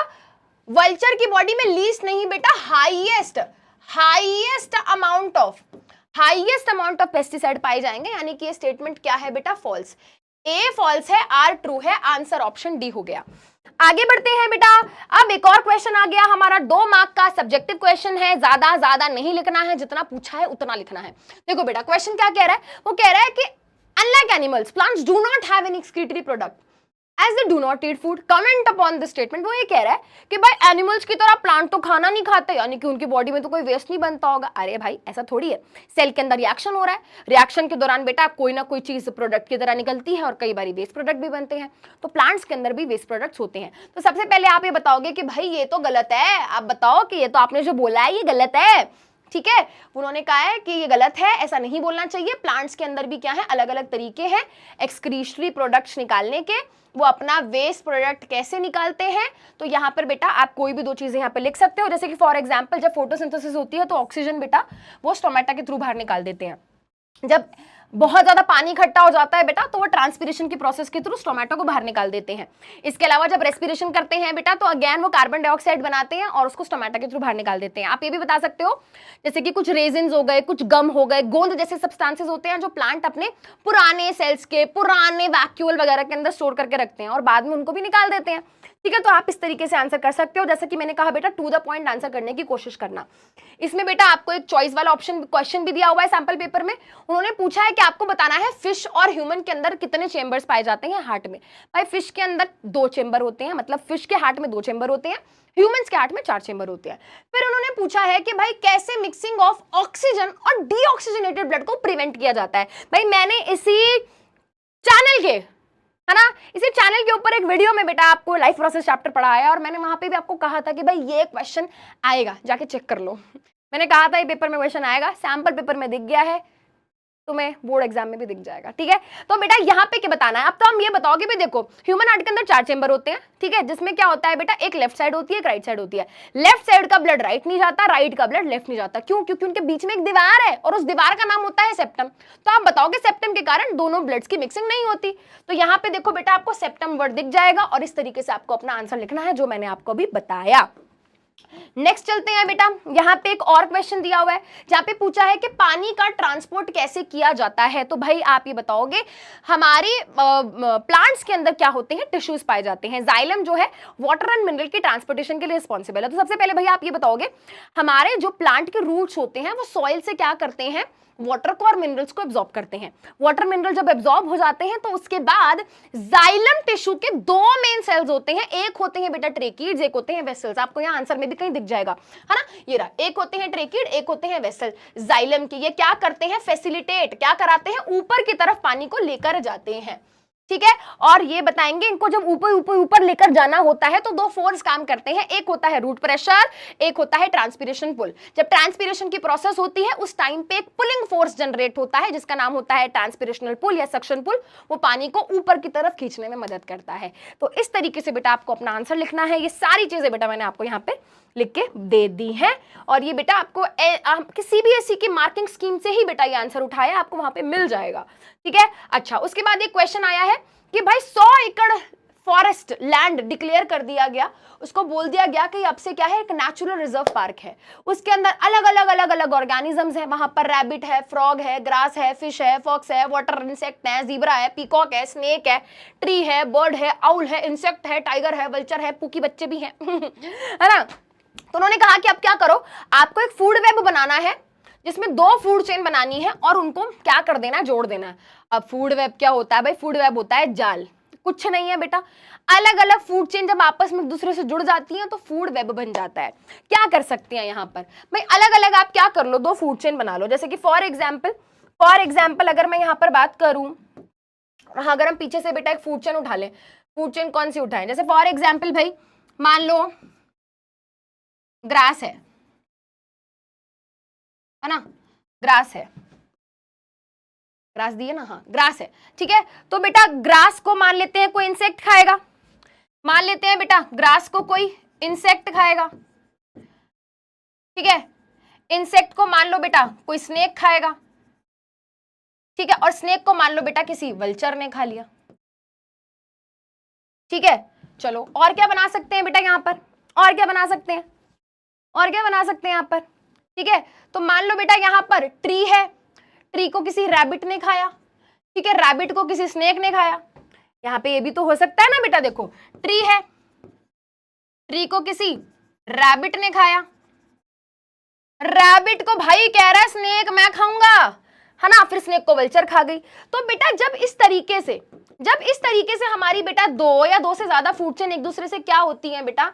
वल्चर की बॉडी में लीस्ट नहीं बेटा, हाईएस्ट अमाउंट ऑफ पेस्टिसाइड पाए जाएंगे। यानी कि ये स्टेटमेंट क्या है बेटा? फॉल्स। ए फॉल्स है, आर ट्रू है, आंसर ऑप्शन डी हो गया। आगे बढ़ते हैं बेटा, अब एक और क्वेश्चन आ गया हमारा, 2 मार्क का सब्जेक्टिव क्वेश्चन है, ज्यादा नहीं लिखना है, जितना पूछा है उतना लिखना है। देखो बेटा क्वेश्चन क्या कह रहा है, वो कह रहा है कि unlike animals plants do not have any excretory product as they do not eat food, comment upon this statement। वो ये कह रहा है कि भाई एनिमल्स की तरह प्लांट तो खाना नहीं खाते, यानी कि उनकी बॉडी में तो कोई वेस्ट नहीं बनता होगा। अरे भाई ऐसा थोड़ी है, सेल के अंदर रिएक्शन हो रहा है, रिएक्शन के दौरान बेटा कोई ना कोई चीज प्रोडक्ट की तरह निकलती है, और कई बार वेस्ट प्रोडक्ट भी बनते हैं, तो प्लांट्स के अंदर भी वेस्ट प्रोडक्ट्स होते हैं। तो सबसे पहले आप ये बताओगे कि भाई ये तो गलत है, आप बताओ कि ये तो आपने जो बोला है ये गलत है। ठीक है, उन्होंने कहा है कि ये गलत है, ऐसा नहीं बोलना चाहिए। प्लांट्स के अंदर भी क्या है, अलग अलग तरीके हैं एक्सक्रीटरी प्रोडक्ट्स निकालने के, वो अपना वेस्ट प्रोडक्ट कैसे निकालते हैं। तो यहाँ पर बेटा आप कोई भी 2 चीजें यहाँ पे लिख सकते हो, जैसे कि फॉर एग्जांपल जब फोटोसिंथेसिस होती है तो ऑक्सीजन बेटा वो स्टोमेटा के थ्रू बाहर निकाल देते हैं। जब बहुत ज्यादा पानी इकट्ठा हो जाता है बेटा तो वो ट्रांसपिरेशन की प्रोसेस के थ्रू स्टोमेटो को बाहर निकाल देते हैं। इसके अलावा जब रेस्पिरेशन करते हैं बेटा तो अगेन वो कार्बन डाइऑक्साइड बनाते हैं और उसको स्टोमेटा के थ्रू बाहर निकाल देते हैं। आप ये भी बता सकते हो जैसे कि कुछ रेजिन्स हो गए, कुछ गम हो गए, गोंद जैसे सब्सटेंसेस होते हैं जो प्लांट अपने पुराने सेल्स के पुराने वैक्यूल वगैरह के अंदर स्टोर करके रखते हैं और बाद में उनको भी निकाल देते हैं। ठीक है, तो आप इस तरीके से आंसर कर सकते हो। जैसे कि मैंने कहा बेटा टू द पॉइंट आंसर करने की कोशिश करना। इसमें बेटा आपको एक चॉइस वाला ऑप्शन क्वेश्चन भी दिया हुआ है सैंपल पेपर में। उन्होंने पूछा है कि आपको बताना है फिश और ह्यूमन के अंदर कितने चेंबर्स पाए जाते हैं हार्ट में। भाई फिश के अंदर 2 चेंबर होते हैं, मतलब फिश के हार्ट में 2 चेंबर होते हैं, ह्यूमंस के हार्ट में 4 चेंबर होते हैं। फिर उन्होंने पूछा है कि भाई कैसे मिक्सिंग ऑफ ऑक्सीजन और डीऑक्सीजनेटेड ब्लड को प्रिवेंट किया जाता है। भाई मैंने इसी चैनल के है ना, इसी चैनल के ऊपर एक वीडियो में बेटा आपको लाइफ प्रोसेस चैप्टर पढ़ाया और मैंने वहां पे भी आपको कहा था कि भाई ये क्वेश्चन आएगा, जाके चेक कर लो। मैंने कहा था ये पेपर में क्वेश्चन आएगा, सैंपल पेपर में दिख गया है। तुम्हें बोर्ड एग्जाम में भी दिख जाएगा, ठीक है। तो बेटा यहाँ पे क्या बताना है, अब तो हम ये बताओगे भी, देखो ह्यूमन हार्ट के अंदर 4 चेंबर होते हैं, ठीक है, जिसमें क्या होता है बेटा, एक लेफ्ट साइड होती है, एक राइट साइड होती है। लेफ्ट साइड का ब्लड राइट नहीं जाता, राइट का ब्लड लेफ्ट नहीं जाता, क्यों? क्योंकि उनके बीच में एक दीवार है और उस दीवार का नाम होता है सेप्टम। तो आप बताओगे सेप्टम के कारण दोनों ब्लड्स की मिक्सिंग नहीं होती। तो यहाँ पे देखो बेटा आपको सेप्टम वर्ड दिख जाएगा और इस तरीके से आपको अपना आंसर लिखना है जो मैंने आपको अभी बताया। नेक्स्ट चलते हैं बेटा, यहां पे एक और क्वेश्चन दिया हुआ है जहां पे पूछा है कि पानी का ट्रांसपोर्ट कैसे किया जाता है। तो भाई आप ये बताओगे, हमारे प्लांट्स के अंदर क्या होते हैं, टिश्यूज पाए जाते हैं। जाइलम जो है वाटर एंड मिनरल की ट्रांसपोर्टेशन के लिए रिस्पॉन्सिबल है। तो सबसे पहले भैया आप ये बताओगे, हमारे जो प्लांट के रूट्स होते हैं वो सॉइल से क्या करते हैं, वाटर को और मिनरल्स को एब्जॉर्ब करते हैं। वाटर मिनरल जब एब्जॉर्ब हो जाते हैं तो उसके बाद जाइलम टिश्यू के 2 मेन सेल्स होते हैं, एक होते हैं बेटा ट्रेकीड्स, एक होते हैं वेसल्स। आपको यहाँ आंसर में भी कहीं दिख जाएगा, है ना, ये रहा, एक होते हैं ट्रेकीड, एक होते हैं वेसल। जाइलम के ये क्या करते हैं, फैसिलिटेट, क्या कराते हैं, ऊपर की तरफ पानी को लेकर जाते हैं, ठीक है। और ये बताएंगे इनको जब ऊपर ऊपर ऊपर लेकर जाना होता है तो 2 फोर्स काम करते हैं, एक होता है रूट प्रेशर, एक होता है ट्रांसपीरेशन पुल। जब ट्रांसपीरेशन की प्रोसेस होती है उस टाइम पे एक पुलिंग फोर्स जनरेट होता है जिसका नाम होता है ट्रांसपीरेशनल पुल या सक्शन पुल, वो पानी को ऊपर की तरफ खींचने में मदद करता है। तो इस तरीके से बेटा आपको अपना आंसर लिखना है। ये सारी चीजें बेटा मैंने आपको यहाँ पे लिख के दे दी है और ये बेटा आपको सीबीएसई की मार्किंग स्कीम से ही बेटा ये आंसर उठाया, आपको वहां पे मिल जाएगा, ठीक है। अच्छा, उसके बाद एक क्वेश्चन आया है कि भाई 100 एकड़ फॉरेस्ट लैंड डिक्लेयर कर दिया गया, उसको बोल दिया गया कि अब से क्या है, एक नेचुरल रिजर्व पार्क है, उसके अंदर अलग अलग ऑर्गेनिजम्स हैं, वहां पर रैबिट है, फ्रॉग है, ग्रास है, फिश है, फॉक्स है, वाटर इंसेक्ट है, जीब्रा है, पीकॉक है, स्नेक है, ट्री है, बर्ड है, आउल है, इंसेक्ट है, टाइगर है, वल्चर है, पूकी बच्चे भी हैं है ना। तो उन्होंने कहा कि अब क्या करो, आपको एक फूड वेब बनाना है जिसमें 2 फूड चेन बनानी है और उनको क्या कर देना है, जोड़ देना है। अब फूड वेब क्या होता है भाई, फूड वेब होता है जाल, कुछ नहीं है बेटा। अलग अलग फूड चेन जब आपस में एक दूसरे से जुड़ जाती हैं तो फूड वेब बन जाता है। क्या कर सकते हैं यहाँ पर भाई, अलग अलग आप क्या कर लो, 2 फूड चेन बना लो। जैसे कि फॉर एग्जाम्पल अगर मैं यहाँ पर बात करूं, अगर हम पीछे से बेटा एक फूड चेन उठा लें, फूड चेन कौन सी उठाएं, जैसे फॉर एग्जाम्पल भाई मान लो ग्रास है ना, ग्रास है, ग्रास दिए ना, हाँ ग्रास है, ठीक है। तो बेटा ग्रास को मान लेते हैं कोई इंसेक्ट खाएगा, मान लेते हैं बेटा ग्रास को कोई इंसेक्ट खाएगा, ठीक है। इंसेक्ट को मान लो बेटा कोई स्नेक खाएगा, ठीक है, और स्नेक को मान लो बेटा किसी वल्चर ने खा लिया, ठीक है। चलो और क्या बना सकते हैं बेटा यहाँ पर, और क्या बना सकते हैं, और क्या बना सकते हैं यहाँ पर, ठीक है। तो मान लो बेटा यहाँ पर ट्री है, ट्री को किसी रैबिट ने खाया, ठीक है, रैबिट को किसी स्नेक ने खाया। यहाँ पे ये भी तो हो सकता है ना बेटा, देखो ट्री है, ट्री को किसी रैबिट ने खाया, रैबिट को भाई कह रहा है स्नेक मैं खाऊंगा, है ना, फिर स्नेक को वल्चर खा गई। तो बेटा जब इस तरीके से हमारी बेटा 2 या 2 से ज्यादा फूड चेन एक दूसरे से क्या होती हैं बेटा,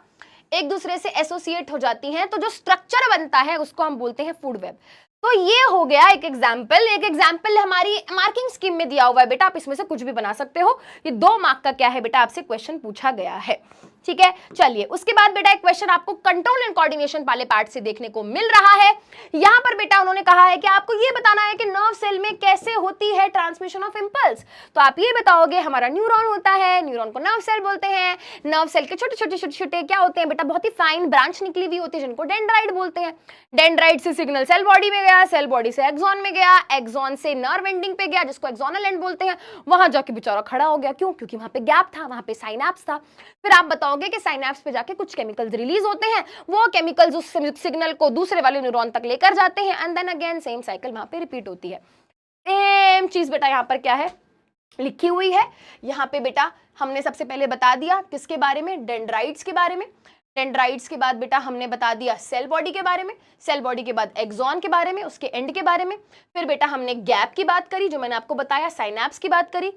एक दूसरे से एसोसिएट हो जाती हैं, तो जो स्ट्रक्चर बनता है उसको हम बोलते हैं फूड वेब। तो ये हो गया एक एग्जाम्पल हमारी मार्किंग स्कीम में दिया हुआ है बेटा, आप इसमें से कुछ भी बना सकते हो। ये 2 मार्क का क्या है बेटा, आपसे क्वेश्चन पूछा गया है, ठीक है। चलिए उसके बाद बेटा एक क्वेश्चन आपको कंट्रोल एंड कोऑर्डिनेशन वाले पार्ट से देखने को मिल रहा है। यहां पर बेटा उन्होंने कहा है कि आपको ये बताना है कि नर्व सेल में कैसे होती है ट्रांसमिशन ऑफ इंपल्स। तो आप ये बताओगे, हमारा न्यूरॉन होता है, न्यूरॉन को नर्व सेल बोलते हैं, नर्व सेल के छोटे क्या होते हैं बेटा, बहुत ही फाइन ब्रांच निकली हुई होती है जिनको डेंड्राइट बोलते हैं। डेंड्राइट से सिग्नल सेल बॉडी में गया, सेल बॉडी से एक्सॉन में गया, एक्सॉन से नर्व एंडिंग पे गया जिसको एक्सोनल एंड बोलते हैं, वहां जाके बेचारा खड़ा हो गया, क्यों, क्योंकि वहां पे गैप था, वहां पे साइनैप्स था। फिर आप बताओगे कि साइनैप्स पे जाके कुछ केमिकल्स रिलीज होते हैं, वो केमिकल्स उस सिग्नल को दूसरे वाले न्यूरॉन तक लेकर जाते हैं and then again same cycle वहां पे रिपीट होती है। सेम चीज बेटा यहाँ पर क्या है लिखी हुई है। यहाँ पे बेटा हमने सबसे पहले बता दिया किसके बारे में, डेंड्राइट्स के बारे में। डेंड्राइट्स के बाद बेटा हमने बता दिया सेल बॉडी के बारे में, सेल बॉडी के बाद एक्सॉन के बारे में, उसके एंड के बारे में। फिर बेटा हमने गैप की बात करी, जो मैंने आपको बताया, साइनैप्स की बात करी।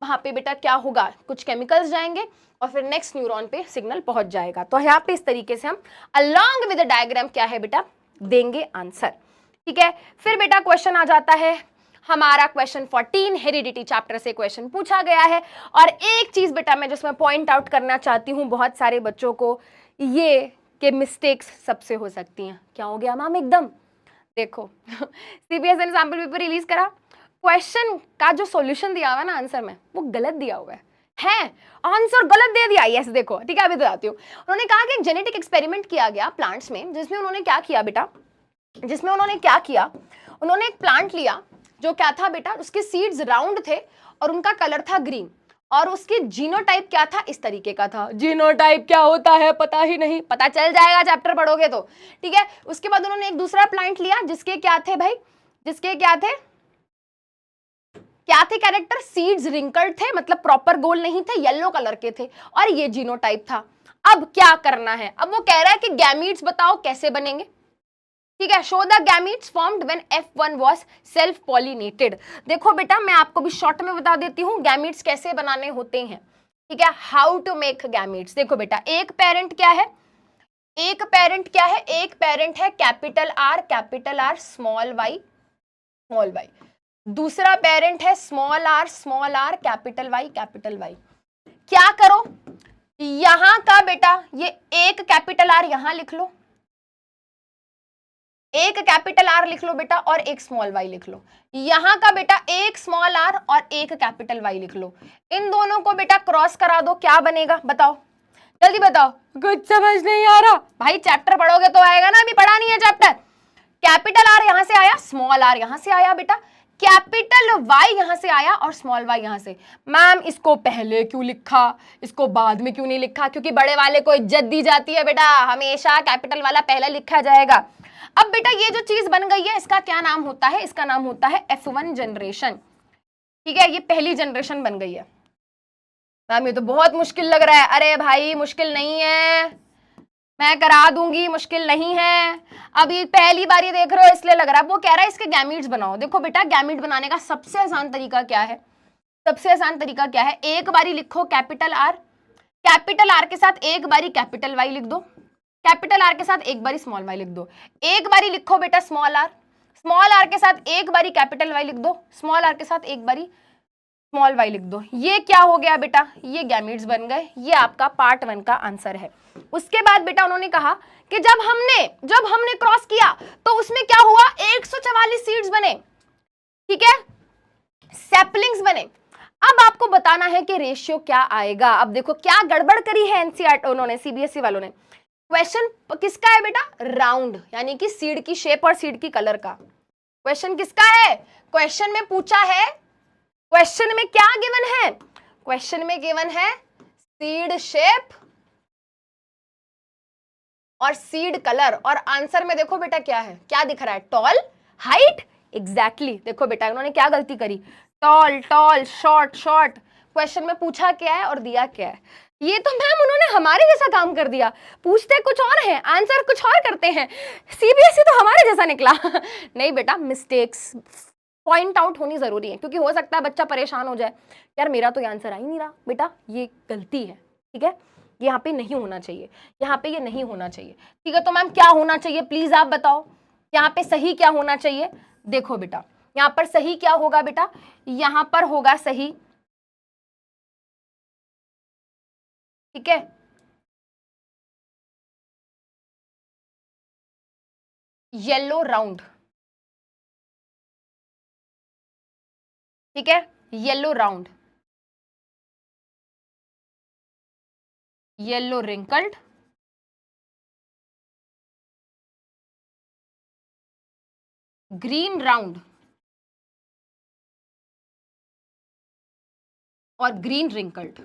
वहां पे बेटा क्या होगा, कुछ केमिकल्स जाएंगे और फिर नेक्स्ट न्यूरॉन पे सिग्नल पहुंच जाएगा। तो यहाँ पे इस तरीके से हम अलोंग विद द डायग्राम क्या है बेटा देंगे आंसर, ठीक है। फिर बेटा क्वेश्चन आ जाता है हमारा क्वेश्चन 14, हेरिडिटी चैप्टर से क्वेश्चन पूछा गया है। और एक चीज बेटा मैं जिसमें पॉइंट आउट करना चाहती हूँ बहुत सारे बच्चों को, ये कि मिस्टेक्स सबसे हो सकती हैं। क्या हो गया मैम एकदम, देखो सीबीएसई ने सैंपल पेपर रिलीज करा, क्वेश्चन का जो सॉल्यूशन दिया हुआ है ना आंसर में, वो गलत दिया हुआ है आंसर गलत दे दिया। यस देखो, ठीक है अभी बताती हूँ। उन्होंने कहा कि एक जेनेटिक एक्सपेरिमेंट किया गया प्लांट्स में, जिसमें उन्होंने क्या किया बेटा, जिसमें उन्होंने क्या किया, उन्होंने एक प्लांट लिया जो क्या था बेटा, उसके सीड्स राउंड थे और उनका कलर था ग्रीन, और उसके जीनोटाइप क्या था, इस तरीके का था। जीनोटाइप क्या होता है पता ही नहीं, पता चल जाएगा चैप्टर पढ़ोगे तो, ठीक है। उसके बाद उन्होंने एक दूसरा प्लांट लिया जिसके क्या थे भाई, जिसके क्या थे कैरेक्टर, सीड्स रिंकल्ड थे, मतलब प्रॉपर गोल नहीं थे, येलो कलर के थे, और ये जीनोटाइप था। अब क्या करना है, अब वो कह रहा है कि गैमीट्स बताओ कैसे बनेंगे, ठीक है। Show the gametes formed when F1 was self pollinated. देखो बेटा मैं आपको भी शॉर्ट में बता देती हूँ गैमीट्स कैसे बनाने होते हैं, ठीक है। How to make gametes. देखो बेटा एक पेरेंट क्या है, एक पेरेंट क्या है, एक पेरेंट है कैपिटल R स्मॉल y। दूसरा पेरेंट है स्मॉल r कैपिटल Y। क्या करो, यहां का बेटा ये एक कैपिटल R यहां लिख लो, एक कैपिटल R लिख लो बेटा, और एक स्मॉल y लिख लो। यहां का बेटा एक स्मॉल r और एक कैपिटल Y लिख लो। इन दोनों को बेटा क्रॉस करा दो, क्या बनेगा बताओ, जल्दी बताओ। कुछ समझ नहीं आ रहा भाई, चैप्टर पढ़ोगे तो आएगा ना, अभी पढ़ा नहीं है चैप्टर। कैपिटल R यहां से आया, स्मॉल r यहां से आया बेटा, कैपिटल Y यहां से आया और स्मॉल y यहां से। मैम इसको पहले क्यों लिखा, इसको बाद में क्यों नहीं लिखा, क्योंकि बड़े वाले को इज्जत दी जाती है बेटा, हमेशा कैपिटल वाला पहले लिखा जाएगा। अब बेटा ये जो चीज बन गई है इसका क्या नाम होता है, इसका नाम होता है F1 जनरेशन, ठीक है। ये पहली जनरेशन बन गई है। मैम ये तो बहुत मुश्किल लग रहा है। अरे भाई मुश्किल नहीं है, मैं करा दूंगी, मुश्किल नहीं है। अभी पहली बार ये देख रहे हो इसलिए लग रहा है। वो कह रहा है इसके गैमीट्स बनाओ। देखो बेटा गैमीट बनाने का सबसे आसान तरीका क्या है, सबसे आसान तरीका क्या है, एक बारी लिखो कैपिटल R के साथ एक बारी कैपिटल Y लिख दो, कैपिटल R के साथ एक बारी स्मॉल y लिख दो। एक बारी लिखो बेटा स्मॉल r के साथ एक बारी कैपिटल Y लिख दो, स्मॉल r के साथ एक बारी स्मॉल y लिख दो। ये क्या हो गया बेटा, ये गैमीट्स बन गए। ये आपका पार्ट 1 का आंसर है। उसके बाद बेटा उन्होंने कहा कि जब हमने क्रॉस किया तो उसमें क्या हुआ, 144 सीड्स बने, ठीक है, सैपलिंग्स बने। अब आपको बताना है कि रेशियो क्या आएगा। अब देखो क्या गड़बड़ करी है एनसीईआरटी उन्होंने, सीबीएसई वालों ने। क्वेश्चन किसका है बेटा, राउंड, यानी कि सीड की शेप और सीड की कलर का। क्वेश्चन किसका है, क्वेश्चन में पूछा है, क्वेश्चन में क्या गिवन है, क्वेश्चन में गिवन है सीड शेप और सीड कलर। और आंसर में देखो बेटा क्या है, क्या दिख रहा है, टॉल, हाइट, एग्जैक्टली। देखो बेटा उन्होंने क्या गलती करी, टॉल, शॉर्ट। क्वेश्चन में पूछा क्या है और दिया क्या है। ये तो मैम उन्होंने हमारे जैसा काम कर दिया, पूछते कुछ और है आंसर कुछ और करते हैं। सीबीएसई तो हमारे जैसा निकला। नहीं बेटा, मिस्टेक्स पॉइंट आउट होनी जरूरी है, क्योंकि हो सकता है बच्चा परेशान हो जाए, यार मेरा तो ये आंसर आ ही नहीं रहा। बेटा ये गलती है, ठीक है, यहाँ पे नहीं होना चाहिए, यहाँ पे ये नहीं होना चाहिए, ठीक है। तो मैम क्या होना चाहिए प्लीज आप बताओ, यहाँ पे सही क्या होना चाहिए। देखो बेटा यहाँ पर सही क्या होगा बेटा, यहाँ पर होगा सही, ठीक है, येलो राउंड, ठीक है, yellow round, yellow wrinkled, green round और ग्रीन रिंकल्ड।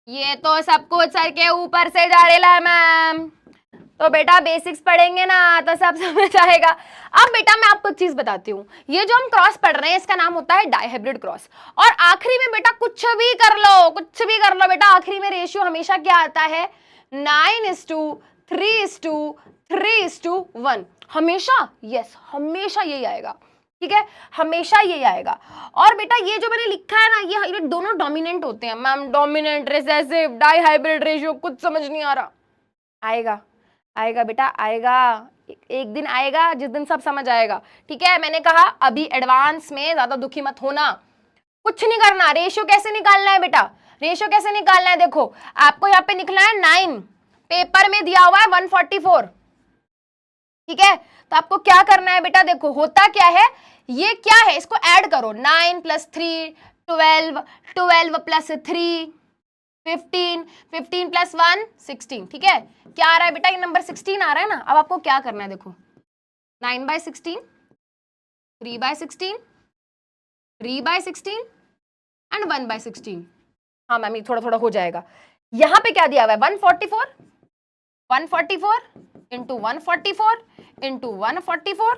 ये तो सब कुछ सर के ऊपर से जा रहा है मैम, तो बेटा बेसिक्स पढ़ेंगे ना तो सब समझ आएगा। अब बेटा मैं आपको एक चीज बताती हूँ, ये जो हम क्रॉस पढ़ रहे हैं इसका नाम होता है डाइहाइब्रिड क्रॉस। और आखिरी में बेटा कुछ भी कर लो बेटा, आखिरी में रेशियो हमेशा क्या आता है, 9:3:3:1, हमेशा, यस हमेशा यही आएगा, ठीक है, हमेशा ये आएगा। और बेटा ये जो मैंने लिखा है ना, ये दोनों डोमिनेंट होते हैं ma'am, dominant, recessive, dihybrid ratio, कुछ समझ नहीं आ रहा। आएगा बेटा, आएगा, एक दिन आएगा जिस दिन सब समझ आएगा, ठीक है। मैंने कहा अभी एडवांस में ज्यादा दुखी मत होना, कुछ नहीं करना। रेशियो कैसे निकालना है बेटा, रेशियो कैसे निकालना है, देखो आपको यहाँ पे निकला है 9, पेपर में दिया हुआ है 144, ठीक है, तो आपको क्या करना है बेटा, देखो होता क्या है, ये क्या है, इसको ऐड करो, 9 + 3 12, 12 + 3 15, 15 + 1 16, ठीक है, क्या आ रहा है बेटा, ये नंबर 16 आ रहा है ना। अब आपको क्या करना है, देखो 9/16, 3/16, 3/16 एंड 1/16। हाँ मैम ये थोड़ा थोड़ा हो जाएगा। यहां पे क्या दिया हुआ है, 144, 144 इंटू 144 इंटू 144,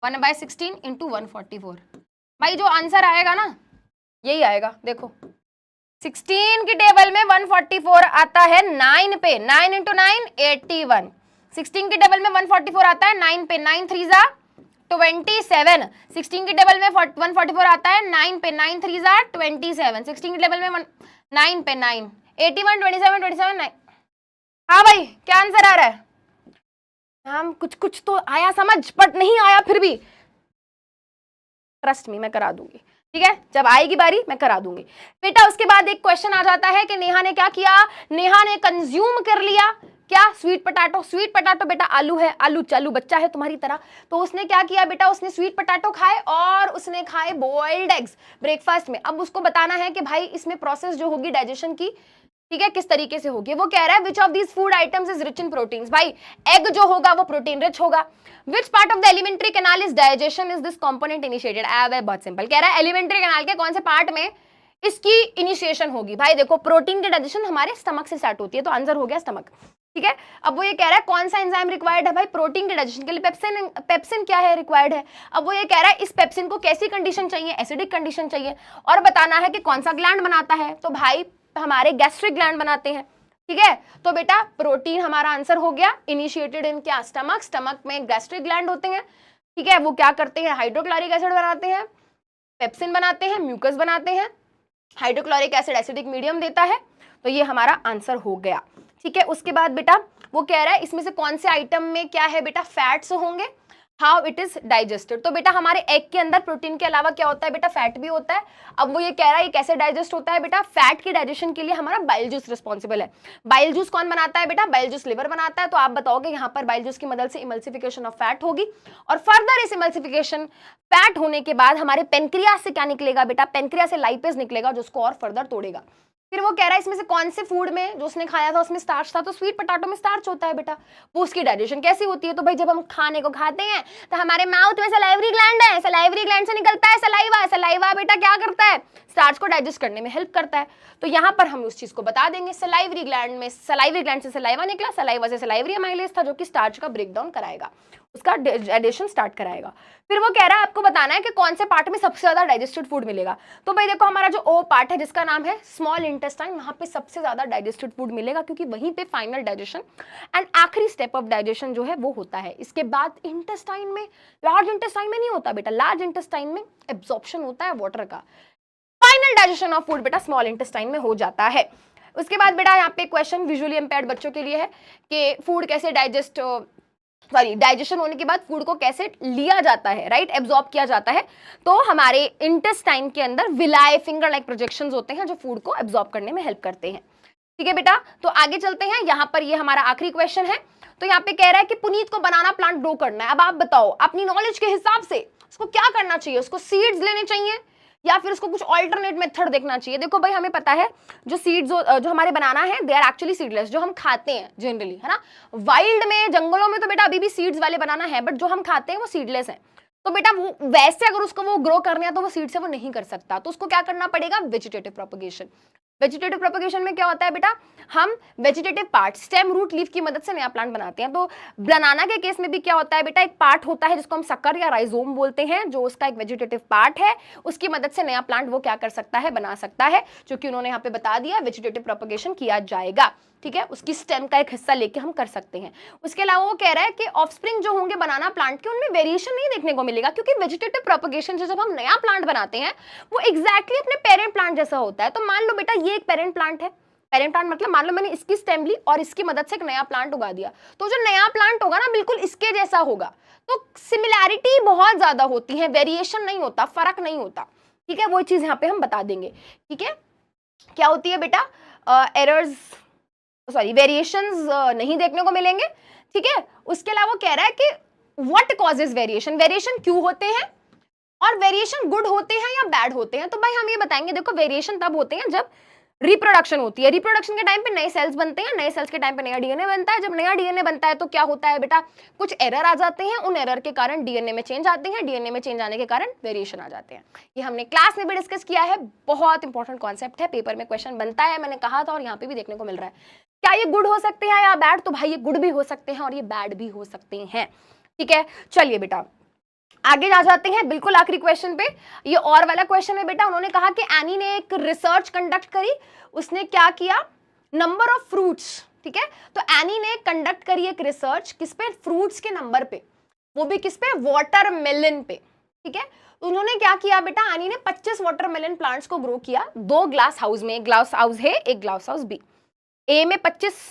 1/16 इंटू 144। भाई जो आंसर आएगा ना यही आएगा, देखो 16 की टेबल में 144 आता है 9 पे, 9 इंटू 9 81। 16 की टेबल में 144 आता है 9 पे, 9 3 जा 27। 16 की टेबल में 144 आता है 9 पे, 9 3 जा 27। 16 की टेबल में 9 पे 9 81 27 27 9। हाँ भाई क्या आंसर आ रहा है, हम कुछ कुछ तो आया समझ, बट नहीं आया फिर भी ट्रस्ट मी मैं करा दूंगी, ठीक है, जब आएगी बारी मैं करा दूंगी बेटा। उसके बाद एक क्वेश्चन आ जाता है कि नेहा ने क्या किया, नेहा ने कंज्यूम कर लिया क्या, स्वीट पोटैटो। स्वीट पोटैटो बेटा आलू है, आलू चालू बच्चा है तुम्हारी तरह, तो उसने क्या किया बेटा, उसने स्वीट पोटैटो खाए और उसने खाए बॉइल्ड एग्स ब्रेकफास्ट में। अब उसको बताना है कि भाई इसमें प्रोसेस जो होगी डाइजेशन की, ठीक है, किस तरीके से होगी। वो कह रहा है which of these food items is rich in proteins. भाई एग जो होगा वो प्रोटीन रिच होगा। Which part of the alimentary canal is digestion is this component initiated. बहुत सिंपल, कह रहा है एलिमेंट्री कैनाल के कौन से पार्ट में इसकी इनिशिएशन होगी। भाई देखो प्रोटीन की डाइजेशन हमारे स्टमक से स्टार्ट होती है, तो आंसर हो गया स्टमक, ठीक है। अब वो ये कह रहा है कौन सा एंजाइम रिक्वायर्ड है, भाई प्रोटीन के डाइजेशन के लिए पेप्सिन, पेप्सिन क्या है रिक्वायर्ड है। अब वो ये कह रहा है इस पेप्सिन को कैसी कंडीशन चाहिए, एसिडिक कंडीशन चाहिए, और बताना है कि कौन सा ग्लैंड बनाता है, तो भाई हमारे गैस्ट्रिक ग्लैंड बनाते हैं, ठीक है। तो बेटा प्रोटीन हमारा आंसर हो गया, इनिशिएटेड इन क्या, स्टमक। स्टमक में गैस्ट्रिक ग्लैंड होते हैं, ठीक है, वो क्या करते हैं, हाइड्रोक्लोरिक एसिड बनाते हैं, पेप्सिन बनाते हैं, म्यूकस बनाते हैं, हाइड्रोक्लोरिक एसिड एसिडिक मीडियम देता है, तो ये हमारा आंसर हो गया, ठीक है। उसके बाद बेटा वो कह रहा है इसमें से कौन से आइटम में क्या है बेटा, फैट्स होंगे, हाउ इट इज डाइजेस्टेड। तो बेटा हमारे एग के अंदर प्रोटीन के अलावा क्या होता है बेटा, फैट भी होता है। अब वो ये कह रहा है ये कैसे डाइजेस्ट होता है बेटा, फैट की डाइजेशन के लिए हमारा बाइल जूस रिस्पॉन्सिबल है। बाइल जूस कौन बनाता है बेटा, बाइल जूस लिवर बनाता है। तो आप बताओगे यहाँ पर बाइल जूस की मदद से इमल्सिफिकेशन ऑफ फैट होगी, और फर्दर इस इमल्सिफिकेशन फैट होने के बाद हमारे पेनक्रियास से क्या निकलेगा बेटा, पेनक्रियास से लाइपेज निकलेगा जो उसको और फर्दर तोड़ेगा। फिर वो कह रहा है इसमें से कौन से फूड में जो उसने खाया था उसमें स्टार्च था, तो स्वीट पोटैटो में स्टार्च होता है बेटा। वो उसकी डाइजेशन कैसी होती है, तो भाई जब हम खाने को खाते हैं तो हमारे माउथ में सलाइवरी ग्लैंड है, सलाइवरी ग्लैंड से निकलता है सलाइवा, सलाइवा बेटा क्या करता है, स्टार्च को डाइजेस्ट करने में हेल्प करता है। तो यहाँ पर हम उस चीज को बता देंगे, सलाइवरी ग्लैंड में, सलाइवरी ग्लैंड से सलाइवा निकला, सलाइवा से सलाइवरी अमाइलेज था जो कि स्टार्च का ब्रेकडाउन कराएगा, उसका डाइजेशन स्टार्ट कराएगा। फिर वो कह रहा है आपको बताना है कि कौन से पार्ट में सबसे ज्यादा डाइजेस्टेड फूड मिलेगा। तो भाई देखो हमारा जो ओ पार्ट है जिसका नाम है स्मॉल इंटेस्टाइन, वहां पे सबसे ज्यादा डाइजेस्टेड फूड मिलेगा, क्योंकि वहीं पे फाइनल डाइजेशन एंड आखिरी स्टेप ऑफ डाइजेशन जो है वो होता है। इसके बाद इंटेस्टाइन में, लार्ज इंटेस्टाइन में नहीं होता बेटा, लार्ज इंटेस्टाइन में एब्जॉर्प्शन होता है वाटर का, फाइनल डाइजेशन ऑफ फूड बेटा स्मॉल इंटेस्टाइन में हो जाता है। उसके बाद बेटा यहाँ पे क्वेश्चन विजुअली इंपेयर्ड बच्चों के लिए है कि फूड कैसे डाइजेशन होने के बाद फूड को कैसे लिया जाता है, राइट, एब्जॉर्ब किया जाता है। तो हमारे इंटेस्टाइन के अंदर विलाय फिंगर लाइक प्रोजेक्शंस होते हैं जो फूड को एब्जॉर्ब करने में हेल्प करते हैं, ठीक है बेटा। तो आगे चलते हैं, यहाँ पर ये हमारा आखिरी क्वेश्चन है। तो यहाँ पे कह रहा है कि पुनीत को बनाना प्लांट ग्रो करना है। अब आप बताओ अपनी नॉलेज के हिसाब से उसको क्या करना चाहिए, उसको सीड्स लेने चाहिए या फिर उसको कुछ ऑल्टरनेट मेथड देखना चाहिए। देखो भाई हमें पता है जो सीड्स जो हमारे बनाना है दे आर एक्चुअली सीडलेस, जो हम खाते हैं जनरली, है ना। वाइल्ड में जंगलों में तो बेटा अभी भी सीड्स वाले बनाना है, बट जो हम खाते हैं वो सीडलेस है। तो बेटा वो वैसे अगर उसको वो ग्रो करना है तो वो सीड से वो नहीं कर सकता, तो उसको क्या करना पड़ेगा, वेजिटेटिव प्रोपगेशन। वेजिटेटिव प्रोपगेशन में क्या होता है बेटा, हम vegetative part stem root leaf की मदद से नया प्लांट बनाते हैं। तो बनाना के केस में भी क्या होता है बेटा, एक पार्ट होता है जिसको हम सक्कर या राइजोम बोलते हैं, जो उसका एक वेजिटेटिव पार्ट है, उसकी मदद से नया प्लांट वो क्या कर सकता है, बना सकता है, जो कि उन्होंने यहाँ पे बता दिया वेजिटेटिव प्रोपगेशन किया जाएगा, ठीक है, उसकी स्टेम का एक हिस्सा लेके हम कर सकते हैं। उसके अलावा वो कह रहा है कि ऑफस्प्रिंग जो होंगे बनाना प्लांट के उनमें वेरिएशन नहीं देखने को मिलेगा, क्योंकि वेजिटेटिव प्रोपगेशन से जब हम नया प्लांट बनाते हैं वो एग्जैक्टली अपने पेरेंट प्लांट जैसा होता है। तो मान लो बेटा ये एक पेरेंट प्लांट है, पेरेंट प्लांट मतलब मान लो मैंने इसकी स्टेम ली और इसकी मदद से एक नया प्लांट उगा दिया, तो जो नया प्लांट होगा ना बिल्कुल इसके जैसा होगा। तो सिमिलैरिटी बहुत ज्यादा होती है, वेरिएशन नहीं होता, फर्क नहीं होता, ठीक है, वो चीज यहाँ पे हम बता देंगे, ठीक है। क्या होती है बेटा, एरर्स, सॉरी वेरिएशंस नहीं देखने को मिलेंगे, ठीक है। उसके अलावा कह रहा है कि व्हाट कॉजेज वेरिएशन, वेरिएशन क्यों होते हैं और वेरिएशन गुड होते हैं या बैड होते हैं। तो भाई हम ये बताएंगे, देखो वेरिएशन तब होते हैं जब रिप्रोडक्शन होती है, रिप्रोडक्शन के टाइम पे नए सेल्स बनते हैं, नए सेल्स के टाइम पे नया डीएनए बनता है। जब नया डीएनए बनता है तो क्या होता है बेटा, कुछ एरर आ जाते हैं, उन एरर के कारण डीएनए में चेंज आते हैं, डीएनए में चेंज आने के कारण वेरिएशन आ जाते हैं। ये हमने क्लास में भी डिस्कस किया है, बहुत इंपॉर्टेंट कॉन्सेप्ट है, पेपर में क्वेश्चन बनता है, मैंने कहा था और यहाँ पे भी देखने को मिल रहा है। क्या ये गुड हो सकते हैं या बैड, तो भाई ये गुड भी हो सकते हैं और ये बैड भी हो सकते हैं, ठीक है। चलिए बेटा आगे जा जाते हैं, बिल्कुल आखिरी क्वेश्चन पे। ये और वाला क्वेश्चन है बेटा, उन्होंने कहा कि एनी ने एक रिसर्च कंडक्ट करी, उसने क्या किया, नंबर ऑफ फ्रूट्स, ठीक है। तो एनी ने कंडक्ट करी एक रिसर्च, किस पे, फ्रूट्स के नंबर पे, वो भी किस पे, वाटरमेलन पे, ठीक है। तो उन्होंने क्या किया बेटा, एनी ने 25 वाटरमेलन प्लांट्स को ग्रो किया 2 ग्लास हाउस में, एक ग्लास हाउस है, एक ग्लास हाउस बी, ए में 25,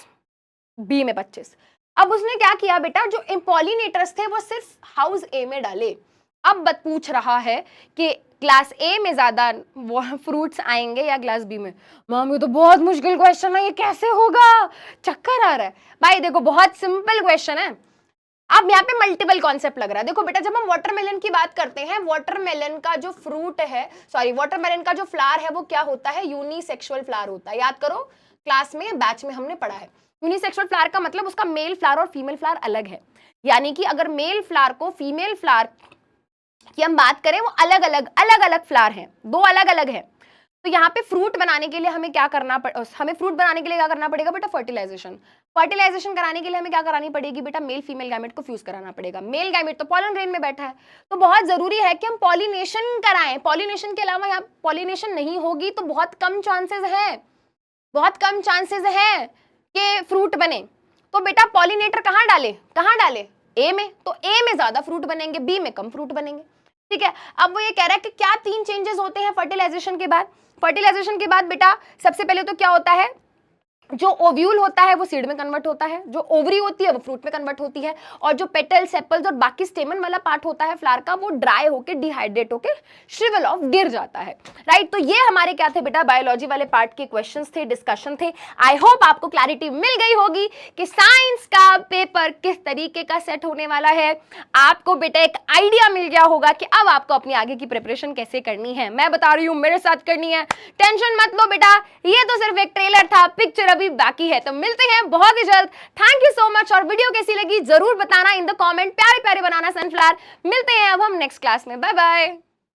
बी में 25। अब उसने क्या किया बेटा, जो इम्पोलिनेटर्स थे वो सिर्फ हाउस ए में डाले। अब पूछ रहा है कि क्लास ए में ज्यादा फ्रूट्स आएंगे या क्लास बी में। मैम ये तो बहुत मुश्किल क्वेश्चन है, ये कैसे होगा, चक्कर आ रहा है। भाई देखो बहुत सिंपल क्वेश्चन है। अब यहाँ पे मल्टीपल कॉन्सेप्ट लग रहा है। देखो बेटा जब हम वाटरमेलन की बात करते हैं, वाटरमेलन का जो फ्रूट है, सॉरी वाटरमेलन का जो फ्लावर है वो क्या होता है, यूनिसेक्सुअल फ्लावर होता है। याद करो क्लास में, बैच में हमने पढ़ा है। यूनिसेक्सुअल फ्लावर का मतलब उसका मेल फ्लावर और फीमेल फ्लावर अलग है, यानी कि अगर मेल फ्लावर को फीमेल फ्लावर की हम बात करें, वो अलग अलग फ्लावर हैं, 2 अलग अलग है। तो यहाँ पे फ्रूट बनाने के लिए हमें क्या करना हमें फ्रूट बनाने के लिए क्या करना पड़ेगा बेटा, फर्टिलाइजेशन। फर्टिलाइजेशन कराने के लिए हमें क्या करानी पड़ेगी बेटा, मेल फीमेल गैमेट को फ्यूज कराना पड़ेगा। मेल गैमेट तो पॉलन ग्रेन में बैठा है, तो बहुत जरूरी है कि हम पॉलिनेशन कराएं। पॉलिनेशन के अलावा यहाँ पॉलिनेशन नहीं होगी तो बहुत कम चांसेस है, बहुत कम चांसेस है कि फ्रूट बने। तो बेटा पॉलिनेटर कहाँ डाले, ए में, तो ए में ज्यादा फ्रूट बनेंगे, बी में कम फ्रूट बनेंगे, ठीक है। अब वो ये कह रहा है कि क्या 3 चेंजेस होते हैं फर्टिलाइजेशन के बाद। फर्टिलाइजेशन के बाद बेटा सबसे पहले तो क्या होता है, जो ओव्यूल होता है वो सीड में कन्वर्ट होता है, जो ओवरी होती है वो फ्रूट में कन्वर्ट होती है, और जो पेटल सेपल्स और बाकी स्टेमन वाला पार्ट होता है फ्लावर का, वो ड्राई होके डिहाइड्रेट होके श्रिवल ऑफ गिर जाता है, राइट। तो ये हमारे क्या थे बेटा, बायोलॉजी वाले पार्ट के क्वेश्चंस थे, डिस्कशन थे। आई होप आपको क्लैरिटी मिल गई होगी कि साइंस का पेपर किस तरीके का सेट होने वाला है। आपको बेटा एक आइडिया मिल गया होगा कि अब आपको अपनी आगे की प्रिपरेशन कैसे करनी है। मैं बता रही हूँ मेरे साथ करनी है, टेंशन मत लो बेटा, ये तो सिर्फ एक ट्रेलर था, पिक्चर अभी बाकी है। तो मिलते हैं बहुत ही जल्द, थैंक यू सो मच। और वीडियो कैसी लगी जरूर बताना इन द कमेंट, प्यारे प्यारे बनाना सनफ्लावर। मिलते हैं अब हम नेक्स्ट क्लास में, बाय बाय।